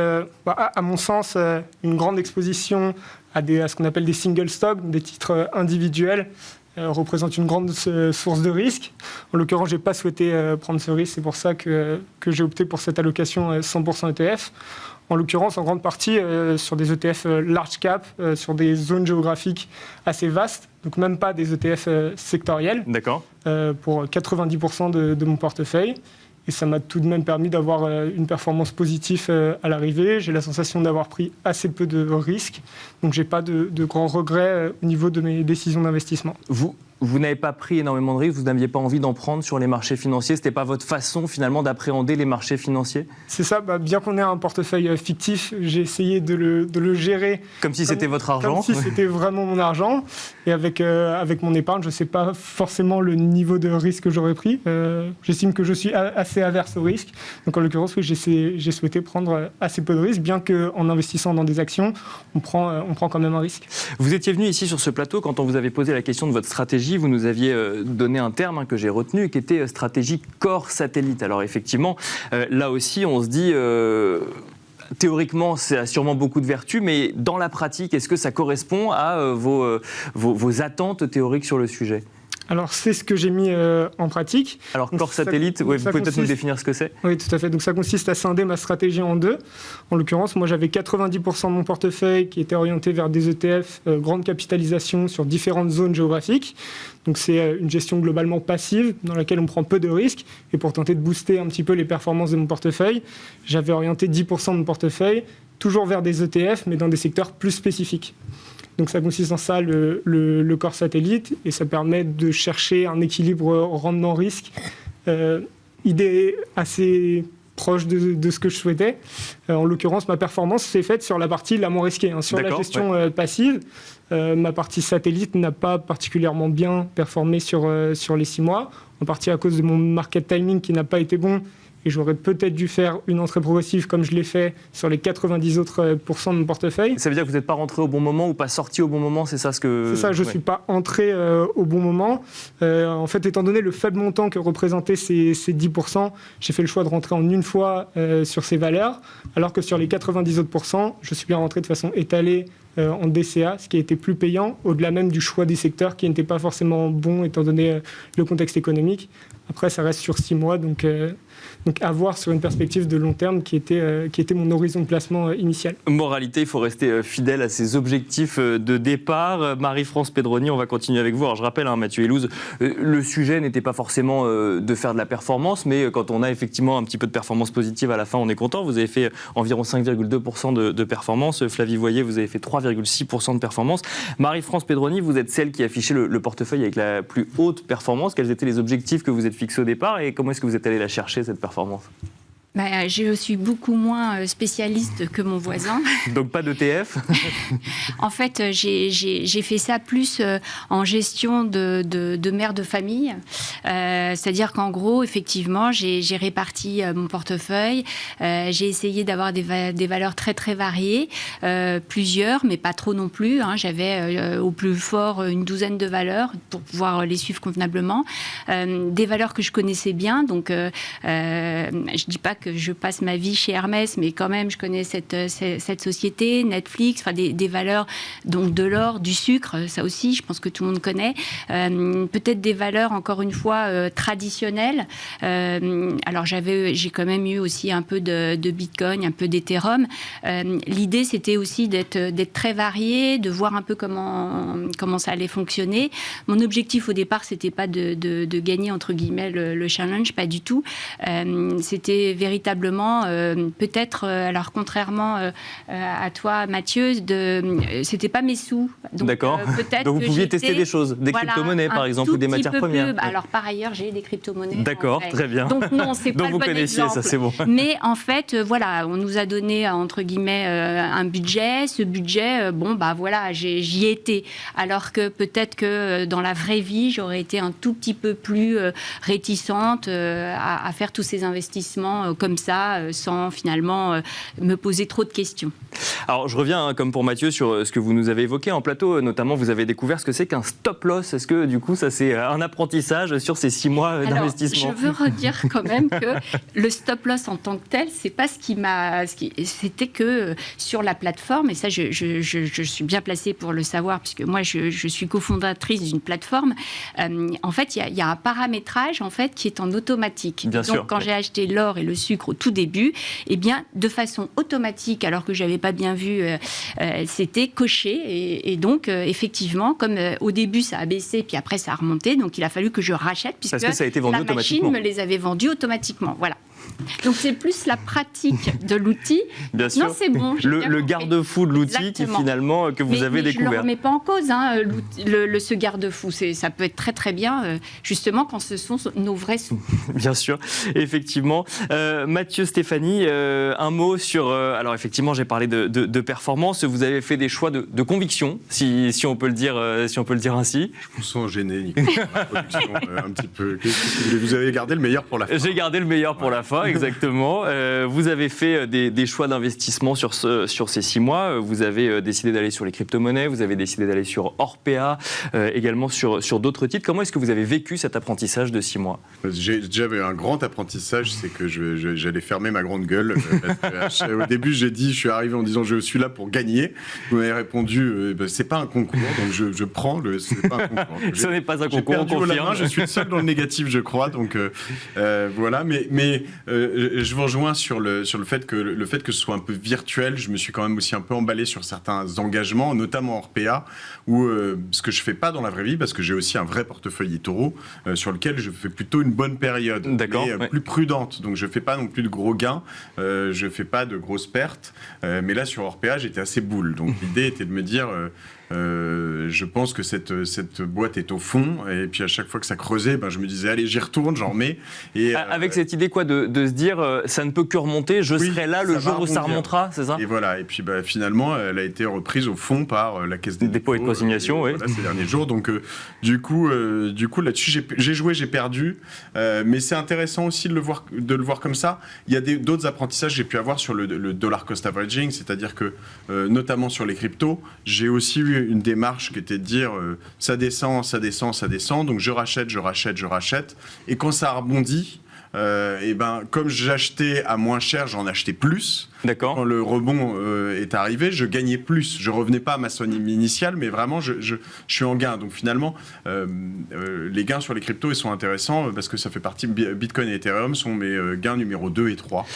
à mon sens, une grande exposition à ce qu'on appelle des single stocks, des titres individuels. Représente une grande source de risque. En l'occurrence, je n'ai pas souhaité prendre ce risque. C'est pour ça que j'ai opté pour cette allocation 100% ETF. En l'occurrence, en grande partie sur des ETF large cap, sur des zones géographiques assez vastes, donc même pas des ETF sectoriels. D'accord. Pour 90% de mon portefeuille. Et ça m'a tout de même permis d'avoir une performance positive à l'arrivée. J'ai la sensation d'avoir pris assez peu de risques. Donc, je n'ai pas de grands regrets au niveau de mes décisions d'investissement. Vous n'avez pas pris énormément de risques, vous n'aviez pas envie d'en prendre sur les marchés financiers. Ce n'était pas votre façon finalement d'appréhender les marchés financiers? C'est ça, bien qu'on ait un portefeuille fictif, j'ai essayé de le gérer. Comme si c'était votre argent? Comme si c'était vraiment mon argent. Et avec mon épargne, je ne sais pas forcément le niveau de risque que j'aurais pris. J'estime que je suis assez averse au risque. Donc en l'occurrence, oui, j'ai souhaité prendre assez peu de risques, bien qu'en investissant dans des actions, on prend quand même un risque. Vous étiez venu ici sur ce plateau quand on vous avait posé la question de votre stratégie. Vous nous aviez donné un terme que j'ai retenu, qui était stratégie core satellite. Alors effectivement, là aussi, on se dit, théoriquement, ça a sûrement beaucoup de vertus, mais dans la pratique, est-ce que ça correspond à vos attentes théoriques sur le sujet ? Alors, c'est ce que j'ai mis en pratique. Alors, core satellite, vous pouvez peut-être nous définir ce que c'est? Oui, tout à fait. Donc, ça consiste à scinder ma stratégie en 2. En l'occurrence, moi, j'avais 90% de mon portefeuille qui était orienté vers des ETF, grande capitalisation sur différentes zones géographiques. Donc, c'est une gestion globalement passive dans laquelle on prend peu de risques. Et pour tenter de booster un petit peu les performances de mon portefeuille, j'avais orienté 10% de mon portefeuille toujours vers des ETF, mais dans des secteurs plus spécifiques. Donc ça consiste en ça, le core satellite, et ça permet de chercher un équilibre rendement-risque, idée assez proche de ce que je souhaitais. En l'occurrence, ma performance s'est faite sur la partie la moins risquée. Sur la gestion passive, ma partie satellite n'a pas particulièrement bien performé sur les 6 mois, en partie à cause de mon market timing qui n'a pas été bon, et j'aurais peut-être dû faire une entrée progressive comme je l'ai fait sur les 90 autres % de mon portefeuille. Ça veut dire que vous n'êtes pas rentré au bon moment ou pas sorti au bon moment, c'est ça ce que... C'est ça, je ne suis pas entré au bon moment. En fait, étant donné le faible montant que représentaient ces 10%, j'ai fait le choix de rentrer en une fois sur ces valeurs, alors que sur les 90 autres %, je suis bien rentré de façon étalée en DCA, ce qui a été plus payant, au-delà même du choix des secteurs qui n'était pas forcément bon étant donné le contexte économique. Après, ça reste sur 6 mois, donc à voir sur une perspective de long terme qui était mon horizon de placement initial. Moralité, il faut rester fidèle à ses objectifs de départ. Marie-France Pedroni, on va continuer avec vous. Alors je rappelle, Mathieu Elouz, le sujet n'était pas forcément de faire de la performance, mais quand on a effectivement un petit peu de performance positive à la fin, on est content. Vous avez fait environ 5,2% de performance. Flavie Voyer, vous avez fait 3,6% de performance. Marie-France Pedroni, vous êtes celle qui affichait le portefeuille avec la plus haute performance. Quels étaient les objectifs que vous êtes fixés au départ et comment est-ce que vous êtes allé la chercher, cette performance ? Je suis beaucoup moins spécialiste que mon voisin. Donc pas d'ETF. En fait, j'ai fait ça plus en gestion de mère de famille. C'est-à-dire qu'en gros, effectivement, j'ai réparti mon portefeuille. J'ai essayé d'avoir des valeurs très très variées, plusieurs, mais pas trop non plus. J'avais au plus fort une douzaine de valeurs pour pouvoir les suivre convenablement. Des valeurs que je connaissais bien, donc je dis pas que je passe ma vie chez Hermès, mais quand même, je connais cette société, Netflix, des valeurs, donc de l'or, du sucre, ça aussi, je pense que tout le monde connaît. Peut-être des valeurs, encore une fois, traditionnelles. Alors, j'ai quand même eu aussi un peu de Bitcoin, un peu d'Ethereum. L'idée, c'était aussi d'être très varié, de voir un peu comment ça allait fonctionner. Mon objectif, au départ, c'était pas de gagner, entre guillemets, le challenge, pas du tout. C'était véritablement, peut-être, alors contrairement à toi, Mathieu, c'était pas mes sous. D'accord. Donc vous pouviez tester des choses, des crypto-monnaies par exemple, ou des matières premières. Alors par ailleurs, j'ai des crypto-monnaies. D'accord, très bien. Donc non, c'est pas le bon connaissiez, exemple. Ça c'est bon. Mais en fait, voilà, on nous a donné, entre guillemets, un budget. Ce budget, j'y étais. Alors que peut-être que dans la vraie vie, j'aurais été un tout petit peu plus réticente à faire tous ces investissements comme ça, sans finalement me poser trop de questions. Alors je reviens, comme pour Mathieu, sur ce que vous nous avez évoqué en plateau, notamment vous avez découvert ce que c'est qu'un stop loss. Est-ce que du coup ça c'est un apprentissage sur ces 6 mois d'investissement? Je veux redire quand même que le stop loss en tant que tel, c'est pas c'était que sur la plateforme, et ça je suis bien placée pour le savoir puisque moi je suis cofondatrice d'une plateforme. En fait, il y a un paramétrage en fait qui est en automatique. Bien sûr, quand j'ai acheté l'or et le sucre au tout début, eh bien, de façon automatique, alors que je n'avais pas bien vu, c'était coché. Et donc, effectivement, comme au début, ça a baissé, puis après, ça a remonté. Donc, il a fallu que je rachète, puisque parce que ça a été vendu la machine me les avait vendus automatiquement. Voilà. Donc, c'est plus la pratique de l'outil. Bien sûr. Non, c'est bon. Le garde-fou de l'outil qui, finalement, que vous avez découvert. Je ne le remets pas en cause, ce garde-fou. Ça peut être très, très bien, justement, quand ce sont nos vrais sous. Bien sûr, effectivement. Mathieu, Stéphanie, un mot sur... alors, effectivement, j'ai parlé de performance. Vous avez fait des choix de conviction, si on peut le dire ainsi. Je me sens gêné, Nicolas, un petit peu. Vous avez gardé le meilleur pour la fin. J'ai gardé le meilleur pour la fin, exactement. Vous avez fait des choix d'investissement sur ces 6 mois. Vous avez décidé d'aller sur les crypto-monnaies, vous avez décidé d'aller sur Orpea, également sur d'autres titres. Comment est-ce que vous avez vécu cet apprentissage de 6 mois? J'avais un grand apprentissage, c'est que j'allais fermer ma grande gueule. Au début, je suis arrivé en disant je suis là pour gagner. Vous m'avez répondu c'est pas un concours, donc je prends c'est pas un concours. Ce n'est pas un concours, j'ai perdu on confirme. je suis le seul dans le négatif, je crois. Donc voilà, mais je vous rejoins sur le fait que ce soit un peu virtuel. Je me suis quand même aussi un peu emballé sur certains engagements, notamment Orpea, où ce que je fais pas dans la vraie vie, parce que j'ai aussi un vrai portefeuille eToro sur lequel je fais plutôt une bonne période, mais plus prudente. Donc je fais pas non plus de gros gains, je fais pas de grosses pertes. Mais là sur Orpea, j'étais assez boule. Donc l'idée était de me dire je pense que cette boîte est au fond, et puis à chaque fois que ça creusait, je me disais allez, j'y retourne, j'en remets. Et avec cette idée quoi de de se dire ça ne peut que remonter, je serai là le jour où ça remontera, c'est ça? Et voilà, et puis finalement, elle a été reprise au fond par la Caisse des dépôts et de consignation, oui. Voilà, ces derniers jours. Donc, du coup là-dessus, j'ai joué, j'ai perdu. Mais c'est intéressant aussi de le voir comme ça. Il y a d'autres apprentissages que j'ai pu avoir sur le dollar cost averaging, c'est-à-dire que, notamment sur les cryptos, j'ai aussi eu une démarche qui était de dire ça descend, ça descend, ça descend, donc je rachète. Et quand ça rebondit, et comme j'achetais à moins cher, j'en achetais plus. D'accord. Quand le rebond est arrivé, je gagnais plus. Je revenais pas à ma somme initiale, mais vraiment, je suis en gain. Donc finalement, les gains sur les cryptos, ils sont intéressants parce que ça fait partie. Bitcoin et Ethereum sont mes gains numéro 2 et 3.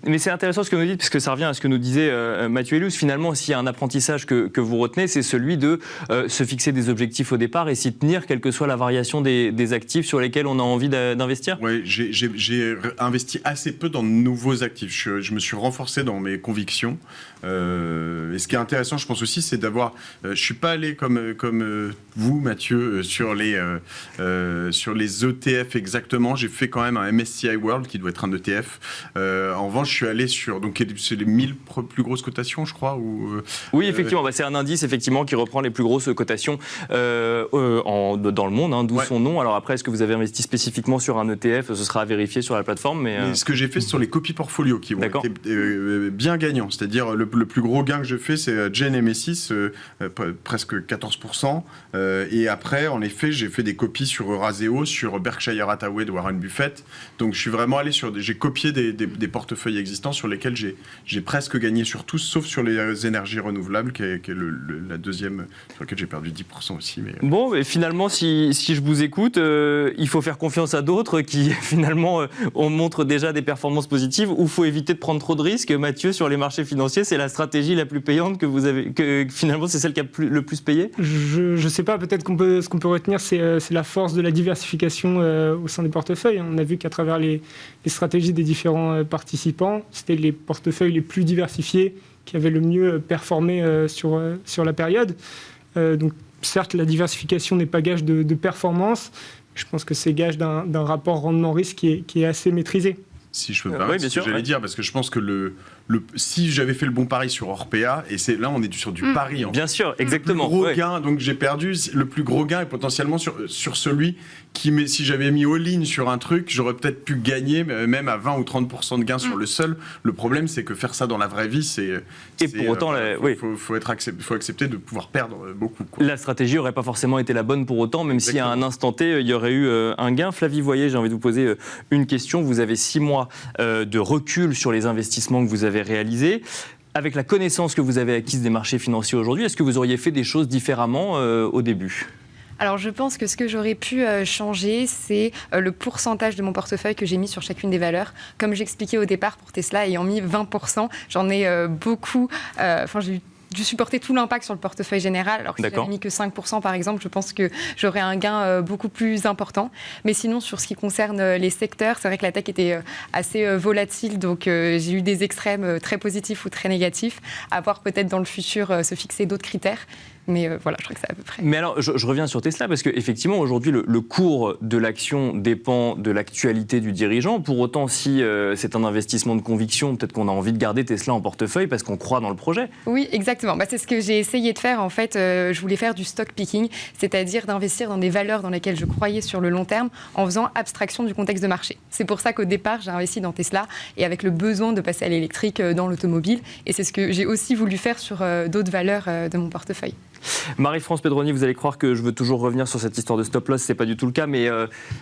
Mais c'est intéressant ce que vous dites, parce que ça revient à ce que nous disait Mathieu Helous. Finalement, s'il y a un apprentissage que vous retenez, c'est celui de se fixer des objectifs au départ et s'y tenir, quelle que soit la variation des actifs sur lesquels on a envie d'investir. Oui, j'ai investi assez peu dans de nouveaux actifs. Je me suis renforcé dans mes convictions. Et ce qui est intéressant, je pense aussi, c'est d'avoir... je ne suis pas allé comme vous, Mathieu, sur les ETF exactement. J'ai fait quand même un MSCI World, qui doit être un ETF. En revanche, je suis allé sur... Donc, c'est les 1000 plus grosses cotations, je crois. Oui, effectivement. C'est un indice, effectivement, qui reprend les plus grosses cotations dans le monde, d'où son nom. Alors après, est-ce que vous avez investi spécifiquement sur un ETF? Ce sera à vérifier sur la plateforme. Mais ce que j'ai fait, ce sont les copies portfolio qui ont été bien gagnants. C'est-à-dire, le plus gros gain que je fais, c'est Genesis, presque 14%. Et après, en effet, j'ai fait des copies sur Euraseo, sur Berkshire Hathaway de Warren Buffett. Donc, je suis vraiment allé j'ai copié des portefeuilles existants sur lesquels j'ai presque gagné sur tous, sauf sur les énergies renouvelables, qui est la deuxième, sur laquelle j'ai perdu 10% aussi. Mais... Bon, mais finalement, si je vous écoute, il faut faire confiance à d'autres qui, finalement, on montre déjà des performances positives, ou il faut éviter de prendre trop de risques. Mathieu, sur les marchés financiers, c'est la stratégie la plus payante que vous avez, que finalement c'est celle qui a le plus payé? Je ne sais pas, peut-être ce qu'on peut retenir, c'est la force de la diversification au sein des portefeuilles. On a vu qu'à travers les stratégies des différents participants, c'était les portefeuilles les plus diversifiés qui avaient le mieux performé sur la période. Donc certes, la diversification n'est pas gage de performance. Je pense que c'est gage d'un rapport rendement-risque qui est assez maîtrisé. Si je peux me permettre, c'est ce que j'allais dire, parce que je pense que si j'avais fait le bon pari sur Orpea, et là on est sur du pari. Bien sûr, exactement. Le plus gros gain, donc j'ai perdu, le plus gros gain est potentiellement sur celui qui, si j'avais mis all-in sur un truc, j'aurais peut-être pu gagner même à 20 ou 30% de gain sur le seul. Le problème, c'est que faire ça dans la vraie vie, Et pour autant, faut accepter de pouvoir perdre beaucoup. La stratégie n'aurait pas forcément été la bonne pour autant, même si à un instant T, il y aurait eu un gain. Flavie Voyer, j'ai envie de vous poser une question. Vous avez 6 mois de recul sur les investissements que vous avez réalisés. Avec la connaissance que vous avez acquise des marchés financiers aujourd'hui, est-ce que vous auriez fait des choses différemment au début ? Alors, je pense que ce que j'aurais pu changer, c'est le pourcentage de mon portefeuille que j'ai mis sur chacune des valeurs. Comme j'expliquais au départ, pour Tesla, ayant mis 20%, j'en ai beaucoup... j'ai dû supporter tout l'impact sur le portefeuille général. Alors que si j'avais mis que 5%, par exemple, je pense que j'aurais un gain beaucoup plus important. Mais sinon, sur ce qui concerne les secteurs, c'est vrai que la tech était assez volatile. Donc, j'ai eu des extrêmes très positifs ou très négatifs. À voir peut-être dans le futur se fixer d'autres critères. Mais voilà, je crois que c'est à peu près. Mais alors, je reviens sur Tesla, parce qu'effectivement, aujourd'hui, le cours de l'action dépend de l'actualité du dirigeant. Pour autant, si c'est un investissement de conviction, peut-être qu'on a envie de garder Tesla en portefeuille parce qu'on croit dans le projet. Oui, exactement. C'est ce que j'ai essayé de faire. En fait, je voulais faire du stock picking, c'est-à-dire d'investir dans des valeurs dans lesquelles je croyais sur le long terme en faisant abstraction du contexte de marché. C'est pour ça qu'au départ, j'ai investi dans Tesla et avec le besoin de passer à l'électrique dans l'automobile. Et c'est ce que j'ai aussi voulu faire sur d'autres valeurs de mon portefeuille. Marie-France Pedroni, vous allez croire que je veux toujours revenir sur cette histoire de stop-loss, c'est pas du tout le cas, mais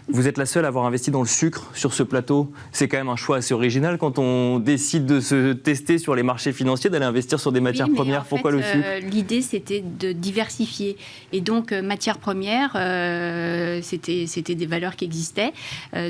vous êtes la seule à avoir investi dans le sucre sur ce plateau. C'est quand même un choix assez original quand on décide de se tester sur les marchés financiers, d'aller investir sur des matières premières. Pourquoi le sucre ? L'idée, c'était de diversifier. Et donc, matières premières, c'était des valeurs qui existaient.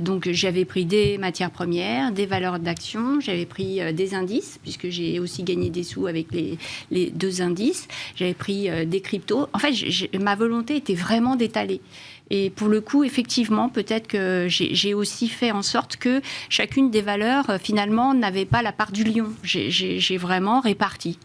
Donc, j'avais pris des matières premières, des valeurs d'action, j'avais pris des indices, puisque j'ai aussi gagné des sous avec les 2 indices. J'avais pris des cryptos. En fait, ma volonté était vraiment d'étaler. Et pour le coup, effectivement, peut-être que j'ai aussi fait en sorte que chacune des valeurs, finalement, n'avait pas la part du lion. J'ai vraiment réparti.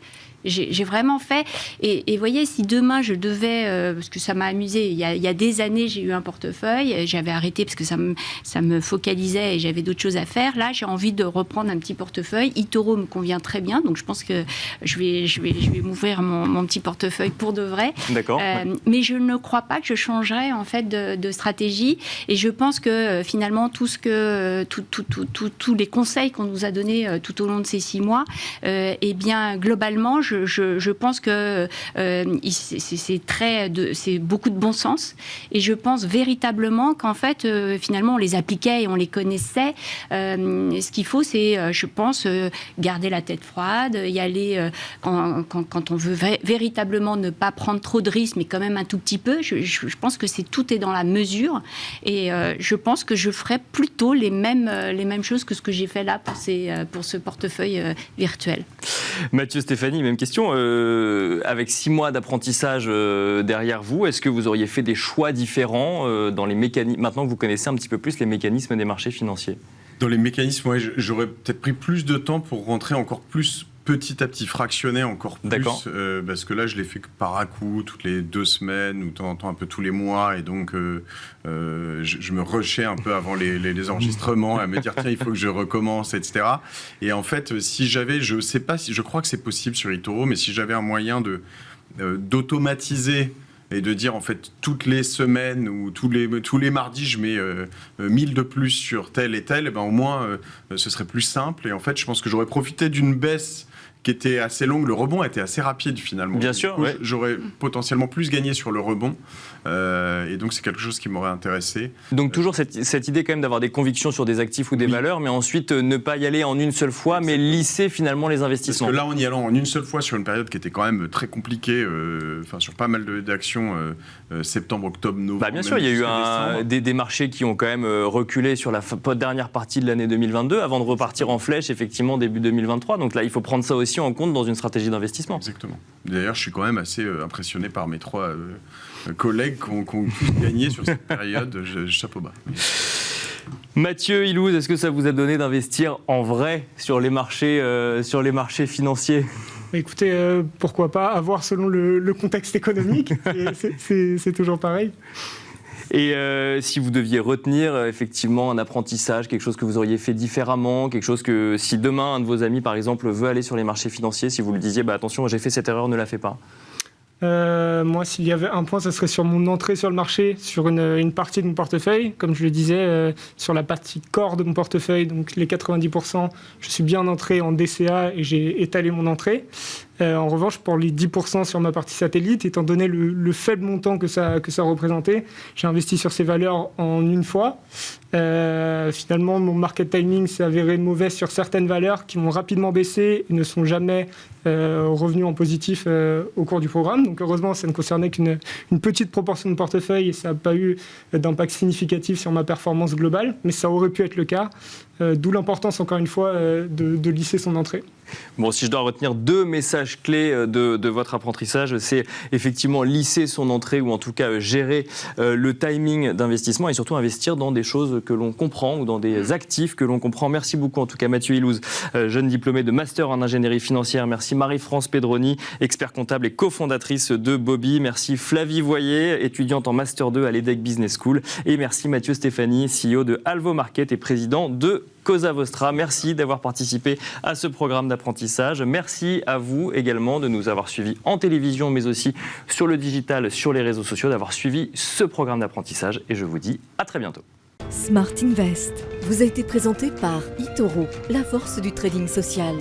J'ai vraiment fait. Et voyez, si demain je devais, parce que ça m'a amusé, il y a des années, j'ai eu un portefeuille, j'avais arrêté parce que ça me focalisait et j'avais d'autres choses à faire. Là, j'ai envie de reprendre un petit portefeuille. eToro me convient très bien, donc je pense que je vais m'ouvrir mon petit portefeuille pour de vrai. D'accord. Mais je ne crois pas que je changerais en fait de stratégie. Et je pense que finalement, tous les conseils qu'on nous a donnés tout au long de ces 6 mois, eh bien, globalement, je pense que c'est beaucoup de bon sens. Et je pense véritablement qu'en fait, finalement, on les appliquait et on les connaissait. Ce qu'il faut, c'est, je pense, garder la tête froide, y aller quand on veut véritablement ne pas prendre trop de risques, mais quand même un tout petit peu. Je pense que tout est dans la mesure. Et je pense que je ferai plutôt les mêmes choses que ce que j'ai fait là pour ce portefeuille virtuel. Mathieu, Stéphanie, même question. Avec 6 mois d'apprentissage derrière vous, est-ce que vous auriez fait des choix différents dans les mécanismes, maintenant que vous connaissez un petit peu plus les mécanismes des marchés financiers? Dans les mécanismes, ouais, j'aurais peut-être pris plus de temps pour rentrer encore plus petit à petit, fractionner encore plus, parce que là je l'ai fait par à-coup, toutes les 2 semaines ou de temps en temps un peu tous les mois, et donc je me rushais un peu avant les enregistrements à me dire tiens, il faut que je recommence, etc. Et en fait, si j'avais, je sais pas si, je crois que c'est possible sur eToro, mais si j'avais un moyen d'automatiser et de dire en fait toutes les semaines ou tous les mardis je mets 1000 de plus sur tel et tel, et ben au moins ce serait plus simple. Et en fait je pense que j'aurais profité d'une baisse qui était assez longue. Le rebond était assez rapide finalement. Bien sûr, ouais. J'aurais potentiellement plus gagné sur le rebond, et donc c'est quelque chose qui m'aurait intéressé. Donc toujours cette idée quand même d'avoir des convictions sur des actifs ou des valeurs, mais ensuite ne pas y aller en une seule fois, mais lisser finalement les investissements. Parce que là, en y allant en une seule fois sur une période qui était quand même très compliquée, sur pas mal d'actions, septembre, octobre, novembre. Bien sûr, il y a eu des marchés qui ont quand même reculé sur la dernière partie de l'année 2022 avant de repartir en flèche effectivement début 2023. Donc là, il faut prendre ça aussi en compte dans une stratégie d'investissement. Exactement. D'ailleurs, je suis quand même assez impressionné par mes 3 collègues qui ont tous gagné sur cette période. Chapeau bas. Mathieu Ilouz, est-ce que ça vous a donné d'investir en vrai sur les marchés financiers ? Écoutez, pourquoi pas, à voir selon le contexte économique, c'est toujours pareil. Et si vous deviez retenir effectivement un apprentissage, quelque chose que vous auriez fait différemment, quelque chose que si demain un de vos amis par exemple veut aller sur les marchés financiers, si vous lui disiez attention, j'ai fait cette erreur, ne la fais pas. Moi, s'il y avait un point, ça serait sur mon entrée sur le marché, sur une partie de mon portefeuille. Comme je le disais, sur la partie core de mon portefeuille, donc les 90%, je suis bien entré en DCA et j'ai étalé mon entrée. En revanche, pour les 10% sur ma partie satellite, étant donné le faible montant que ça représentait, j'ai investi sur ces valeurs en une fois. Finalement, mon market timing s'est avéré mauvais sur certaines valeurs qui vont rapidement baisser et ne sont jamais revenues en positif au cours du programme. Donc heureusement, ça ne concernait qu'une petite proportion de portefeuille et ça n'a pas eu d'impact significatif sur ma performance globale, mais ça aurait pu être le cas. D'où l'importance, encore une fois, de lisser son entrée. Bon, si je dois retenir 2 messages clés de votre apprentissage, c'est effectivement lisser son entrée ou en tout cas gérer le timing d'investissement et surtout investir dans des choses que l'on comprend ou dans des actifs que l'on comprend. Merci beaucoup en tout cas Mathieu Ilouz, jeune diplômé de master en ingénierie financière. Merci Marie-France Pedroni, expert comptable et cofondatrice de Bobby. Merci Flavie Voyer, étudiante en master 2 à l'EDEC Business School. Et merci Mathieu Stéphanie, CEO de Alvo Market et président de Cosa Vostra. Merci d'avoir participé à ce programme d'apprentissage. Merci à vous également de nous avoir suivis en télévision, mais aussi sur le digital, sur les réseaux sociaux, d'avoir suivi ce programme d'apprentissage. Et je vous dis à très bientôt. Smart Invest vous a été présenté par eToro, la force du trading social.